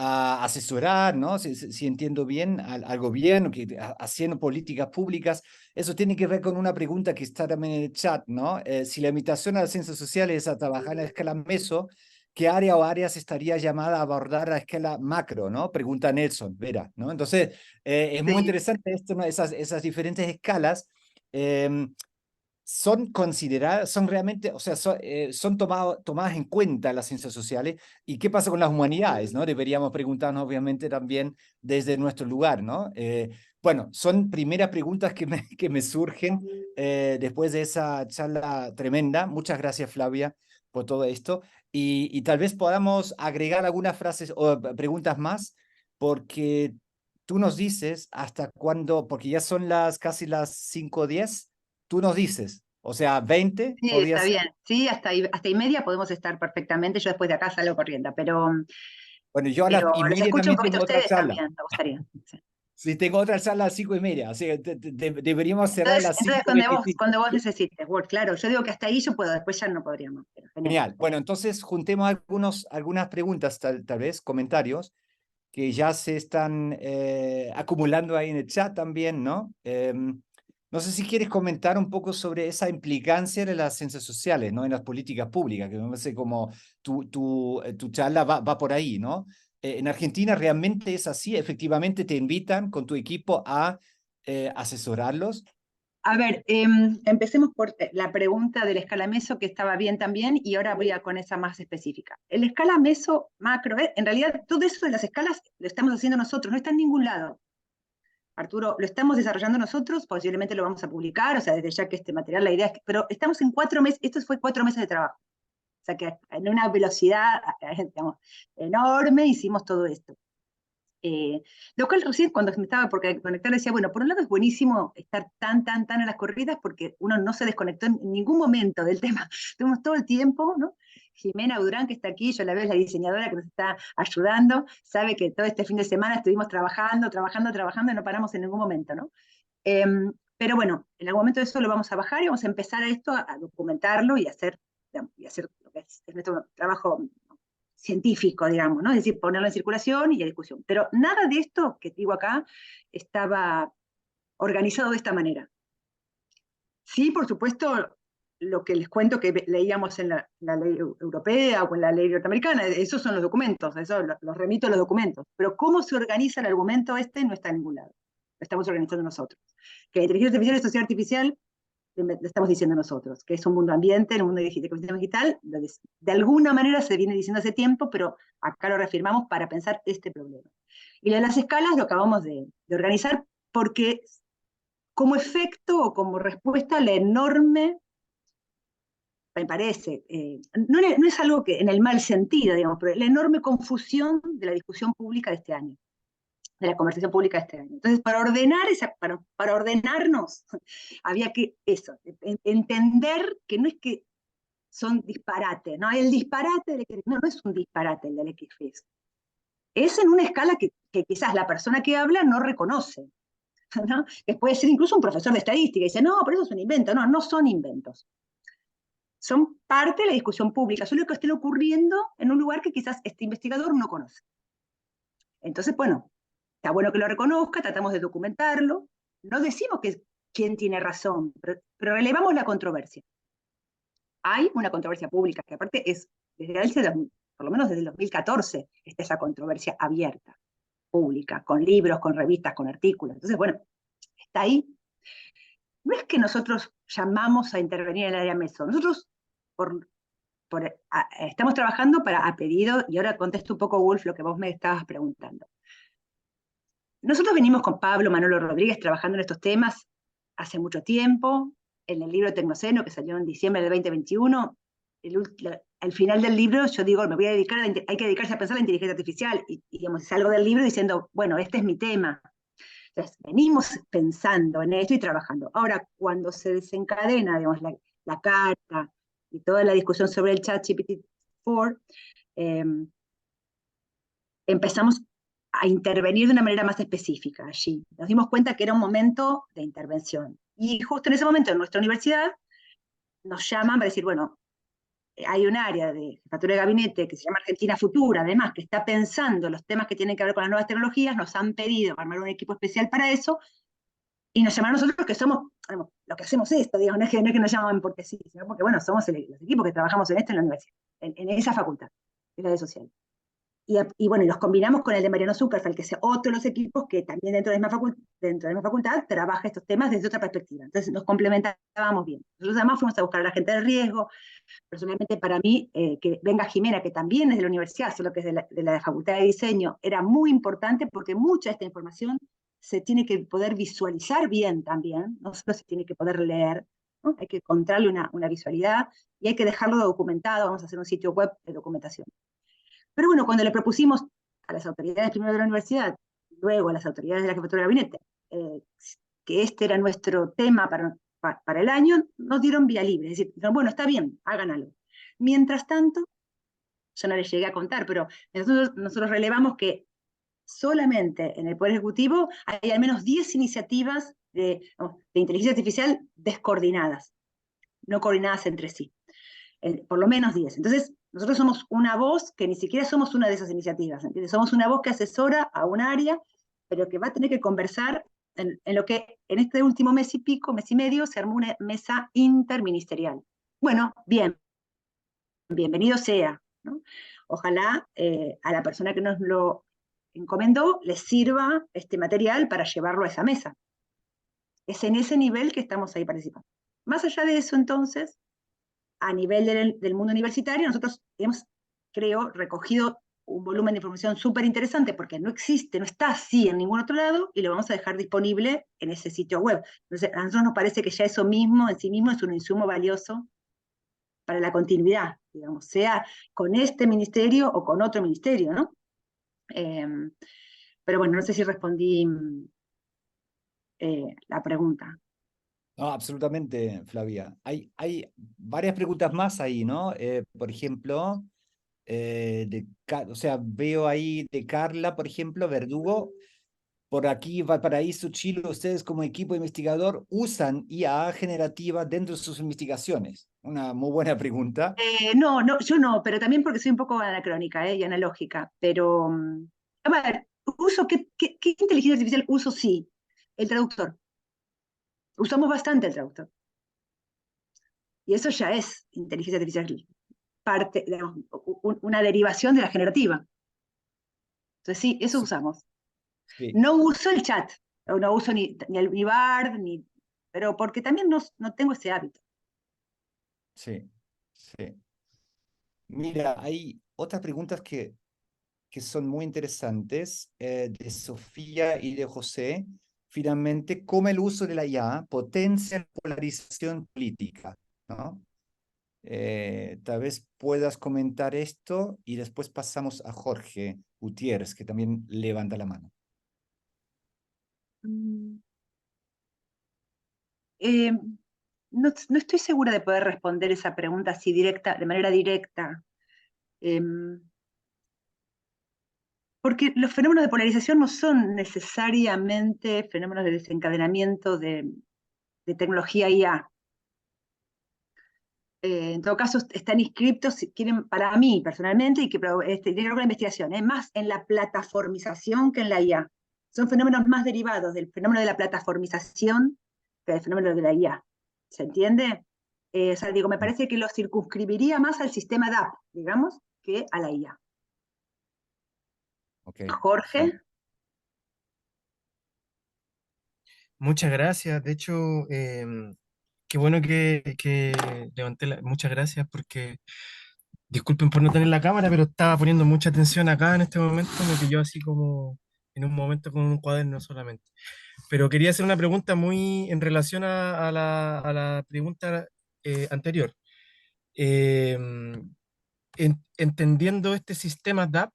asesorar, ¿no? Si entiendo bien, al gobierno, haciendo políticas públicas. Eso tiene que ver con una pregunta que está también en el chat, ¿no? Si la invitación a las ciencias sociales es a trabajar en la escala meso, ¿qué área o áreas estaría llamada a abordar a escala macro, ¿no? Pregunta Nelson, Vera, ¿no? Entonces, es muy
Sí.
interesante esto, ¿no? Esas diferentes escalas. Son consideradas, son realmente, o sea, son tomadas en cuenta las ciencias sociales. ¿Y qué pasa con las humanidades, no? Deberíamos preguntarnos, obviamente, también desde nuestro lugar, ¿no? Bueno, son primeras preguntas que me surgen después de esa charla tremenda. Muchas gracias, Flavia, por todo esto. Y tal vez podamos agregar algunas frases o preguntas más, porque tú nos dices hasta cuándo, porque ya son casi las 5:10. Tú nos dices, o sea, 20
Sí,
podría
está
ser.
bien. Sí, hasta y media podemos estar perfectamente. Yo después de acá salgo corriendo,
Bueno, yo a las
pero
y
los
media
escucho un
también
poquito a
tengo otra
ustedes
charla.
también, me gustaría. Sí.
Sí, tengo otra charla a las 5:30, o sea, deberíamos cerrar a las
Entonces
5:25.
cuando vos necesites, Word, claro, yo digo que hasta ahí yo puedo, después ya no podríamos, pero genial.
Genial. Bueno, entonces juntemos algunas preguntas, tal vez, comentarios, que ya se están acumulando ahí en el chat también, ¿no? No sé si quieres comentar un poco sobre esa implicancia de las ciencias sociales, ¿no? En las políticas públicas, que me parece como tu charla va por ahí, ¿no? En Argentina realmente es así, efectivamente te invitan con tu equipo a asesorarlos.
A ver, empecemos por la pregunta del escala meso, que estaba bien también, y ahora voy a con esa más específica. El escala meso macro, en realidad todo eso de las escalas lo estamos haciendo nosotros, no está en ningún lado. Arturo, lo estamos desarrollando nosotros, posiblemente lo vamos a publicar, o sea, desde ya que este material, la idea es que, pero estamos en 4 meses, esto fue 4 meses de trabajo. O sea que en una velocidad, digamos, enorme hicimos todo esto. Lo cual recién cuando me estaba por conectar decía, bueno, por un lado es buenísimo estar tan a las corridas porque uno no se desconectó en ningún momento del tema, estuvimos todo el tiempo, ¿no? Jimena Udrán, que está aquí, yo la veo, es la diseñadora que nos está ayudando, sabe que todo este fin de semana estuvimos trabajando, y no paramos en ningún momento, ¿no? Pero bueno, en algún momento eso lo vamos a bajar y vamos a empezar a esto, a documentarlo y hacer, digamos, lo que es nuestro trabajo científico, digamos, ¿no? Es decir, ponerlo en circulación y a discusión. Pero nada de esto que digo acá estaba organizado de esta manera. Sí, por supuesto, lo que les cuento que leíamos en la ley europea o en la ley norteamericana, esos son los documentos, eso los remito a los documentos. Pero cómo se organiza el argumento este no está en ningún lado. Lo estamos organizando nosotros. Que la inteligencia artificial es sociedad artificial, lo estamos diciendo nosotros, que es un mundo ambiente, un mundo digital, de alguna manera se viene diciendo hace tiempo, pero acá lo reafirmamos para pensar este problema. Y lo de las escalas lo acabamos de organizar porque como efecto o como respuesta a la enorme, me parece, no es algo que en el mal sentido, digamos, pero la enorme confusión de la discusión pública de este año, de la conversación pública de este año. Entonces, para ordenarnos, había que entender que no es que son disparates, ¿no? El disparate, no es un disparate el del XFIS. Es en una escala que quizás la persona que habla no reconoce, ¿no? Que puede ser incluso un profesor de estadística y dice, no, pero eso es un invento. No, no son inventos. Son parte de la discusión pública, solo que estén ocurriendo en un lugar que quizás este investigador no conoce. Entonces, bueno, está bueno que lo reconozca, tratamos de documentarlo, no decimos que quién tiene razón, pero relevamos la controversia. Hay una controversia pública, que aparte es, por lo menos desde el 2014, está esa controversia abierta, pública, con libros, con revistas, con artículos. Entonces, bueno, está ahí. No es que nosotros llamamos a intervenir en el área meso, nosotros estamos trabajando a pedido, y ahora contesto un poco, Wolf, lo que vos me estabas preguntando. Nosotros venimos con Pablo Manolo Rodríguez trabajando en estos temas hace mucho tiempo, en el libro Tecnoceno, que salió en diciembre del 2021, al final del libro yo digo, me voy a dedicar, hay que dedicarse a pensar la inteligencia artificial, y digamos, salgo del libro diciendo, bueno, este es mi tema. Entonces, venimos pensando en esto y trabajando. Ahora, cuando se desencadena, digamos, la carta y toda la discusión sobre el chat GPT-4, empezamos a intervenir de una manera más específica allí. Nos dimos cuenta que era un momento de intervención. Y justo en ese momento en nuestra universidad nos llaman para decir, bueno, hay un área de jefatura de gabinete que se llama Argentina Futura, además, que está pensando los temas que tienen que ver con las nuevas tecnologías, nos han pedido armar un equipo especial para eso, y nos llamaron nosotros que somos, digamos, lo que hacemos esto, digamos, no es que nos llaman porque sí, sino porque, bueno, somos los equipos que trabajamos en esto en la universidad, en esa facultad, en la de social. Y bueno, y los combinamos con el de Mariano Zuckerfeld, que es otro de los equipos que también dentro de la misma facultad trabaja estos temas desde otra perspectiva. Entonces nos complementábamos bien. Nosotros además fuimos a buscar a la gente de riesgo. Personalmente para mí, que venga Jimena, que también es de la universidad, solo que es de la Facultad de Diseño, era muy importante porque mucha de esta información se tiene que poder visualizar bien también, no solo se tiene que poder leer, ¿no? Hay que encontrarle una visualidad y hay que dejarlo documentado. Vamos a hacer un sitio web de documentación. Pero bueno, cuando le propusimos a las autoridades primero de la universidad, luego a las autoridades de la jefatura de gabinete, que este era nuestro tema para el año, nos dieron vía libre. Es decir, bueno, está bien, hagan algo. Mientras tanto, yo no les llegué a contar, pero nosotros relevamos que solamente en el Poder Ejecutivo hay al menos 10 iniciativas de inteligencia artificial descoordinadas, no coordinadas entre sí. Por lo menos 10. Entonces, nosotros somos una voz que ni siquiera somos una de esas iniciativas, ¿entiendes? Somos una voz que asesora a un área, pero que va a tener que conversar en lo que en este último mes y pico, mes y medio, se armó una mesa interministerial. Bueno, bien, bienvenido sea, ¿no? Ojalá a la persona que nos lo encomendó le sirva este material para llevarlo a esa mesa. Es en ese nivel que estamos ahí participando. Más allá de eso, entonces, a nivel del mundo universitario, nosotros hemos, creo, recogido un volumen de información súper interesante porque no existe, no está así en ningún otro lado y lo vamos a dejar disponible en ese sitio web. Entonces, a nosotros nos parece que ya eso mismo, en sí mismo, es un insumo valioso para la continuidad, digamos, sea con este ministerio o con otro ministerio, ¿no? Eh, pero bueno, no sé si respondí la pregunta.
No, absolutamente, Flavia. Hay varias preguntas más ahí, ¿no? Por ejemplo, o sea, veo ahí de Carla, por ejemplo, Verdugo. Por aquí, Valparaíso, Chile, ustedes como equipo investigador usan IA generativa dentro de sus investigaciones. Una muy buena pregunta.
No, no, yo no, pero también porque soy un poco anacrónica y analógica. Pero, a ver, ¿qué inteligencia artificial uso? Sí, el traductor. Usamos bastante el traductor. Y eso ya es inteligencia artificial, parte, digamos, una derivación de la generativa. Entonces sí, eso
Sí,
usamos.
sí,
No uso el chat, o no uso ni Bard, pero porque también no tengo ese hábito.
sí, sí. Mira, hay otras preguntas que son muy interesantes, de Sofía y de José. Finalmente, ¿cómo el uso de la IA potencia la polarización política? ¿No? Tal vez puedas comentar esto y después pasamos a Jorge Gutiérrez, que también levanta la mano.
Mm, eh, no estoy segura de poder responder esa pregunta así directa, de manera directa. Eh, Porque los fenómenos de polarización no son necesariamente fenómenos de desencadenamiento de tecnología IA. En todo caso, están inscriptos, si quieren, para mí personalmente, y que tiene que ver con la investigación, más en la plataformización que en la IA. Son fenómenos más derivados del fenómeno de la plataformización que del fenómeno de la IA. ¿Se entiende? O sea, digo, me parece que lo circunscribiría más al sistema DAP, digamos, que a la IA.
Ok, sí.
Jorge.
Muchas gracias. De hecho, qué bueno que levanté muchas gracias porque, disculpen por no tener la cámara, pero estaba poniendo mucha atención acá en este momento. Me pilló así como en un momento con un cuaderno solamente. Pero quería hacer una pregunta muy en relación a la pregunta anterior. Em, Entendiendo este sistema DAP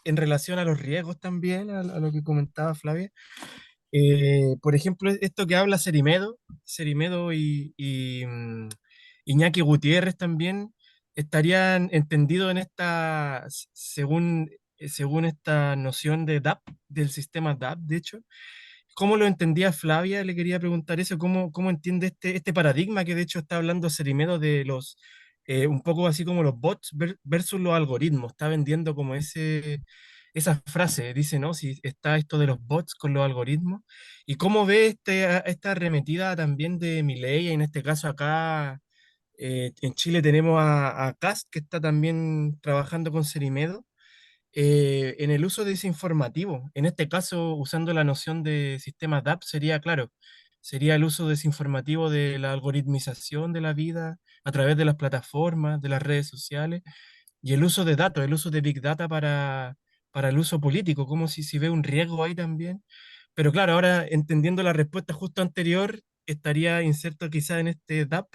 en relación a los riesgos también, a lo que comentaba Flavia. Por ejemplo, esto que habla Cerimedo Iñaki Gutiérrez también estarían entendidos en esta, según esta noción de DAP, del sistema DAP, de hecho. ¿Cómo lo entendía Flavia? Le quería preguntar eso, ¿cómo entiende este paradigma que de hecho está hablando Cerimedo de los, un poco así como los bots versus los algoritmos? Está vendiendo como esa frase, dice, ¿no? Si está esto de los bots con los algoritmos. ¿Y cómo ve esta arremetida también de Milei? En este caso acá en Chile tenemos a Kast, que está también trabajando con Cerimedo en el uso desinformativo. En este caso, usando la noción de sistemas DAP, sería, claro, sería el uso desinformativo de la algoritmización de la vida a través de las plataformas, de las redes sociales, y el uso de datos, el uso de Big Data para el uso político, como si ve un riesgo ahí también. Pero claro, ahora entendiendo la respuesta justo anterior, estaría inserto quizá en este DAP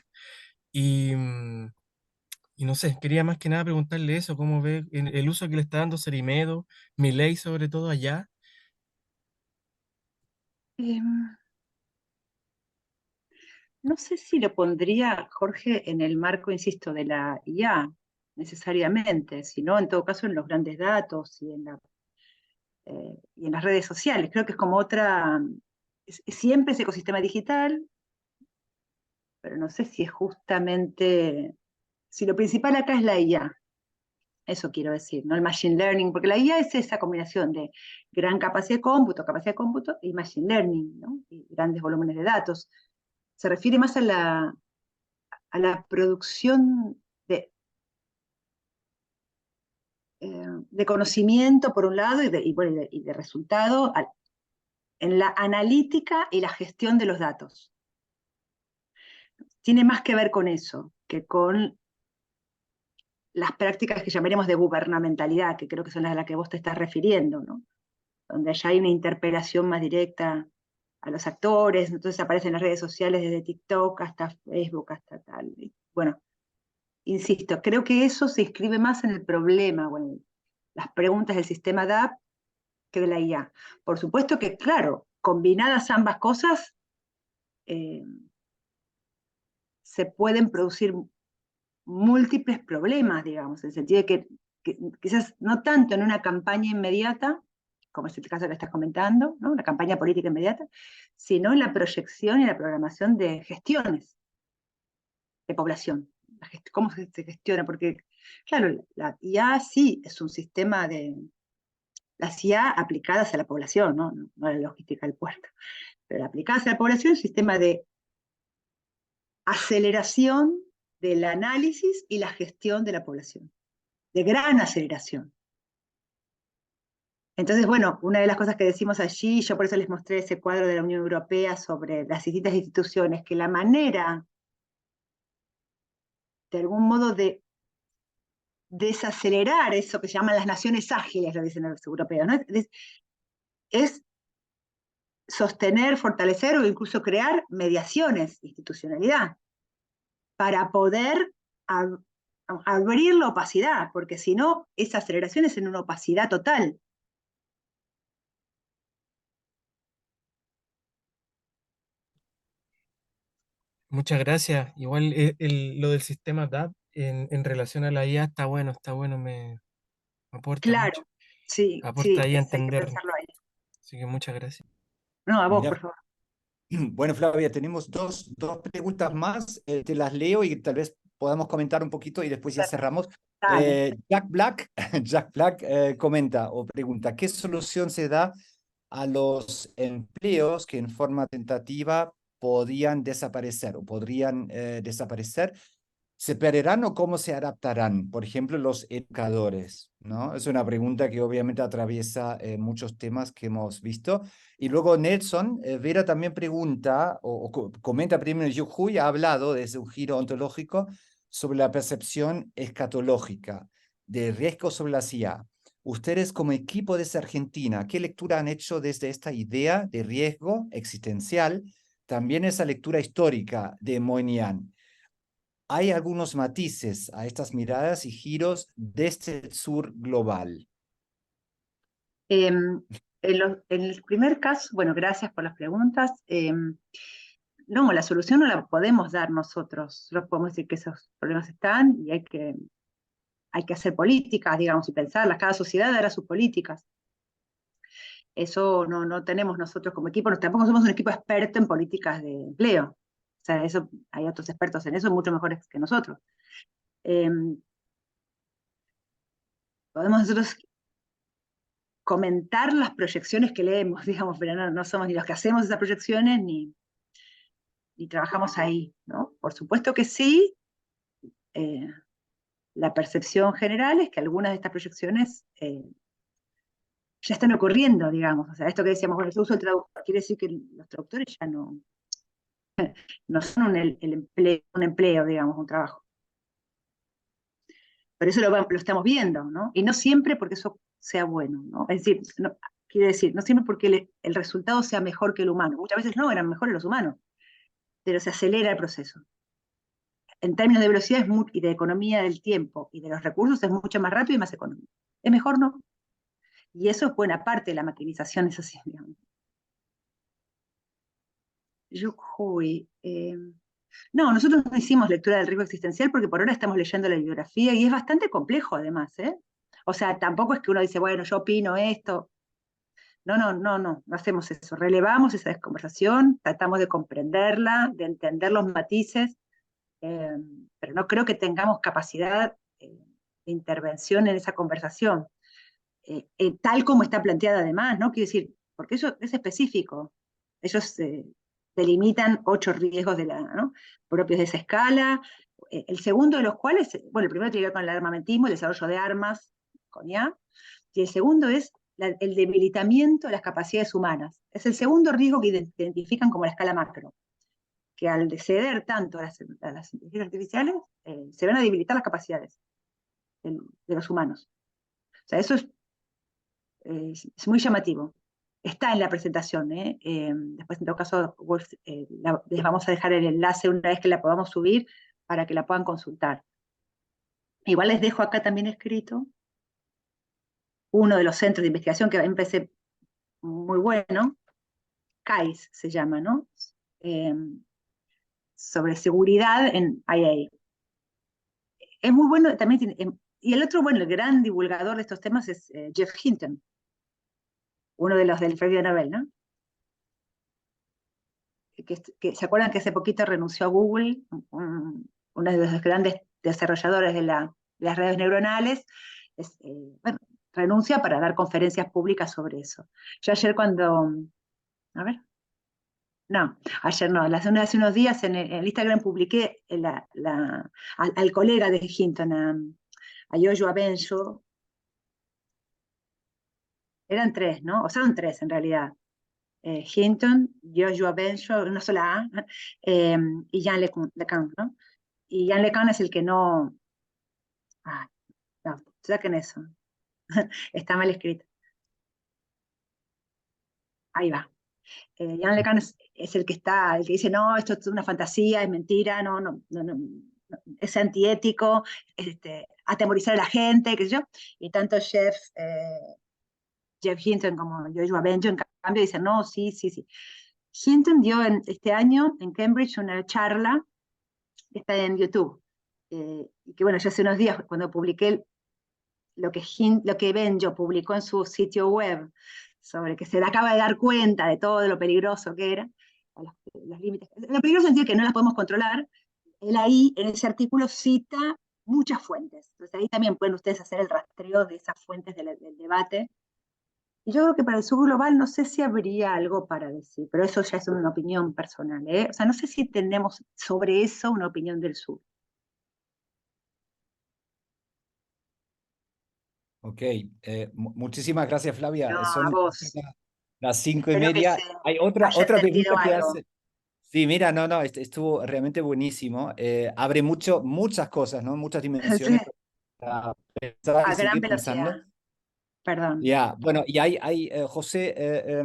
y, y no sé, quería más que nada preguntarle eso, cómo ve el uso que le está dando Cerimedo, Milei sobre todo allá.
No sé si lo pondría, Jorge, en el marco, insisto, de la IA, necesariamente, sino en todo caso en los grandes datos y y en las redes sociales. Creo que es como otra, siempre es ecosistema digital, pero no sé si es justamente, si lo principal acá es la IA, eso quiero decir, ¿no? El machine learning, porque la IA es esa combinación de gran capacidad de cómputo y machine learning, ¿no? Y grandes volúmenes de datos. Se refiere más a la producción de conocimiento, por un lado, y de resultado, en la analítica y la gestión de los datos. Tiene más que ver con eso, que con las prácticas que llamaremos de gubernamentalidad, que creo que son las a las que vos te estás refiriendo, ¿no? Donde ya hay una interpelación más directa a los actores, entonces aparecen las redes sociales desde TikTok hasta Facebook, hasta tal. Bueno, insisto, creo que eso se inscribe más en el problema o en las preguntas del sistema DAP que de la IA. Por supuesto que, claro, combinadas ambas cosas, se pueden producir múltiples problemas, digamos, en el sentido de que quizás no tanto en una campaña inmediata, como es el caso que estás comentando, ¿no? Una campaña política inmediata, sino en la proyección y la programación de gestiones de población. ¿Cómo se gestiona? Porque, claro, la IA sí es un sistema de... Las IA aplicadas a la población, ¿no? No a la logística del puerto, pero aplicadas a la población, un sistema de aceleración del análisis y la gestión de la población, de gran aceleración. Entonces, bueno, una de las cosas que decimos allí, yo por eso les mostré ese cuadro de la Unión Europea sobre las distintas instituciones, que la manera, de algún modo, de desacelerar eso que se llaman las naciones ágiles, lo dicen los europeos, ¿no? Es sostener, fortalecer o incluso crear mediaciones, institucionalidad, para poder abrir la opacidad, porque si no, esa aceleración es en una opacidad total.
Muchas gracias. Igual lo del sistema DAP en relación a la IA está bueno, me aporta mucho.
Claro, sí,
Aporta
sí,
ahí a
hay que
entender.
pensarlo ahí.
Así que muchas gracias.
No, a vos, por
Mira,
favor.
bueno, Flavia, tenemos dos preguntas más, te las leo y tal vez podamos comentar un poquito y después ya cerramos.
Dale.
Jack Black, Jack Black comenta o pregunta, ¿qué solución se da a los empleos que en forma tentativa podían desaparecer o podrían desaparecer? ¿Se perderán o cómo se adaptarán? Por ejemplo, los educadores, ¿no? Es una pregunta que obviamente atraviesa muchos temas que hemos visto. Y luego Nelson Vera también pregunta o comenta primero, Jujuy ha hablado desde un giro ontológico sobre la percepción escatológica de riesgo sobre la CIA. Ustedes como equipo desde Argentina, ¿qué lectura han hecho desde esta idea de riesgo existencial? También esa lectura histórica de Moynihan. Hay algunos matices a estas miradas y giros desde el sur global.
En el primer caso, bueno, gracias por las preguntas. No, la solución no la podemos dar nosotros. Solo podemos decir que esos problemas están y hay que hacer políticas, digamos, y pensarlas. Cada sociedad hará sus políticas. Eso no tenemos nosotros como equipo, tampoco somos un equipo experto en políticas de empleo. O sea, eso, hay otros expertos en eso, mucho mejores que nosotros. Podemos nosotros comentar las proyecciones que leemos, digamos, pero no somos ni los que hacemos esas proyecciones ni trabajamos ahí, ¿no? Por supuesto que sí, la percepción general es que algunas de estas proyecciones ya están ocurriendo, digamos. O sea, esto que decíamos, bueno, yo uso el traductor, quiere decir que los traductores ya no son un empleo, digamos, un trabajo. Pero eso lo estamos viendo, ¿no? Y no siempre porque eso sea bueno, ¿no? Es decir, quiere decir, no siempre porque el resultado sea mejor que el humano. Muchas veces no, eran mejores los humanos, pero se acelera el proceso. En términos de velocidad y de economía del tiempo y de los recursos es mucho más rápido y más económico. ¿Es mejor? No. Y eso es buena parte de la maquinización, eso sí, digamos. Jujuy. No, nosotros no hicimos lectura del riesgo existencial porque por ahora estamos leyendo la bibliografía y es bastante complejo además, ¿eh? O sea, tampoco es que uno dice, bueno, yo opino esto. no hacemos eso. Relevamos esa conversación, tratamos de comprenderla, de entender los matices, pero no creo que tengamos capacidad de intervención en esa conversación, tal como está planteada además, ¿no? Quiero decir, porque eso es específico. Ellos delimitan 8 riesgos ¿no? propios de esa escala, el segundo de los cuales, bueno, el primero tiene que ver con el armamentismo, el desarrollo de armas, con IA, y el segundo es el debilitamiento de las capacidades humanas. Es el segundo riesgo que identifican como la escala macro, que al ceder tanto a las inteligencias artificiales, se van a debilitar las capacidades de los humanos. O sea, eso es muy llamativo. Está en la presentación. Después, en todo caso, Wolf, les vamos a dejar el enlace una vez que la podamos subir para que la puedan consultar. Igual les dejo acá también escrito uno de los centros de investigación que a mí me parece muy bueno, CAIS se llama, ¿no? Sobre seguridad en IA. Es muy bueno, también tiene, y el otro, bueno, el gran divulgador de estos temas es Geoff Hinton, uno de los del premio Nobel, ¿no? Que se acuerdan que hace poquito renunció a Google, uno de los grandes desarrolladores de las redes neuronales, bueno, renuncia para dar conferencias públicas sobre eso. Yo ayer a ver, no, ayer no, hace unos días en el Instagram publiqué al colega de Hinton, a Joshua Bengio, eran 3, ¿no? O son 3 en realidad. Hinton, Joshua Bengio, una sola A, y Yann LeCun, ¿no? Y Yann LeCun es el que no... Ay, no, saquen eso. Está mal escrito. Ahí va. Yann LeCun es el que dice, no, esto es una fantasía, es mentira, no, es antiético, atemorizar a la gente, qué sé yo. Y tanto Jeff Hinton como Joshua Bengio, en cambio, dicen, no, sí. Hinton dio este año en Cambridge una charla que está en YouTube, y que bueno, yo hace unos días cuando publiqué lo que Bengio publicó en su sitio web, sobre que se le acaba de dar cuenta de todo lo peligroso que era, los límites, lo peligroso es decir que no las podemos controlar. Él ahí, en ese artículo, cita muchas fuentes, entonces ahí también pueden ustedes hacer el rastreo de esas fuentes del debate. Y yo creo que para el sur global no sé si habría algo para decir, pero eso ya es una opinión personal, ¿eh? O sea, no sé si tenemos sobre eso una opinión del sur.
Ok, muchísimas gracias, Flavia.
No, a
Son
vos.
las 5:30.
Espero que se
Hay
haya
otra
entendido
pregunta que
algo.
hace. Sí, mira, no, estuvo realmente buenísimo. Abre muchas cosas, ¿no? Muchas
Sí,
dimensiones para pensar y
a gran
seguir pensando.
velocidad. Perdón.
Ya, bueno, y José,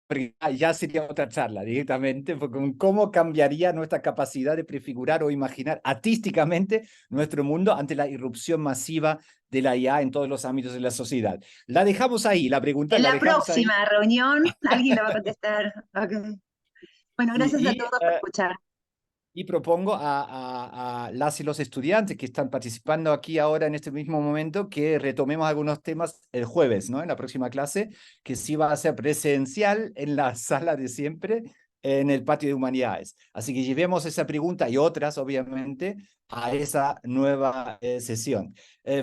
porque ya sería otra charla directamente, porque con cómo cambiaría nuestra capacidad de prefigurar o imaginar artísticamente nuestro mundo ante la irrupción masiva de la IA en todos los ámbitos de la sociedad. La dejamos ahí, la pregunta
En
la
la
dejamos ahí.
próxima reunión, alguien la va a contestar. Okay. Bueno,
Sí,
gracias a todos por escuchar.
y propongo a las y los estudiantes que están participando aquí ahora en este mismo momento que retomemos algunos temas el jueves, ¿no? En la próxima clase, que sí va a ser presencial en la sala de siempre, en el patio de humanidades. Así que llevemos esa pregunta y otras, obviamente, a esa nueva sesión.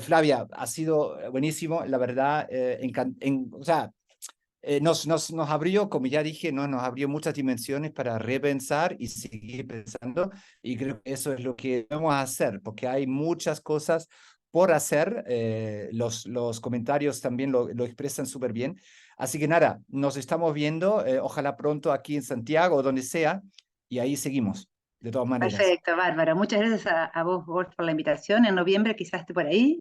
Flavia, ha sido buenísimo, la verdad, o sea, nos abrió, como ya dije, ¿no? Nos abrió muchas dimensiones para repensar y seguir pensando, y creo que eso es lo que debemos hacer, porque hay muchas cosas por hacer, los comentarios también lo expresan súper bien, así que nada, nos estamos viendo, ojalá pronto aquí en Santiago o donde sea, y ahí seguimos, de todas maneras.
Perfecto, Bárbara. Muchas gracias a vos, Wolf, por la invitación. En noviembre quizás esté por ahí,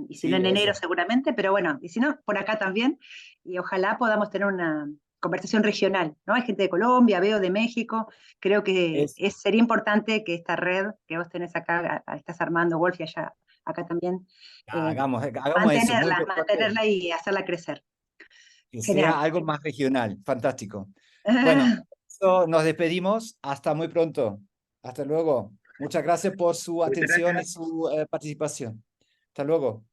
y si no
Sí,
en enero
eso.
seguramente, pero bueno, y si no, por acá también. Y ojalá podamos tener una conversación regional, ¿no? Hay gente de Colombia, veo de México. Creo que
Es,
sería importante que esta red que vos tenés acá, estás armando, Wolf, y allá, acá también, eh,
hagamos eso, muy importante,
mantenerla y hacerla crecer.
que
Genial.
sea algo más regional, fantástico. Bueno, nos despedimos. Hasta muy pronto. Hasta luego. Muchas gracias por su
Muchas
atención y
gracias.
su participación. Hasta luego.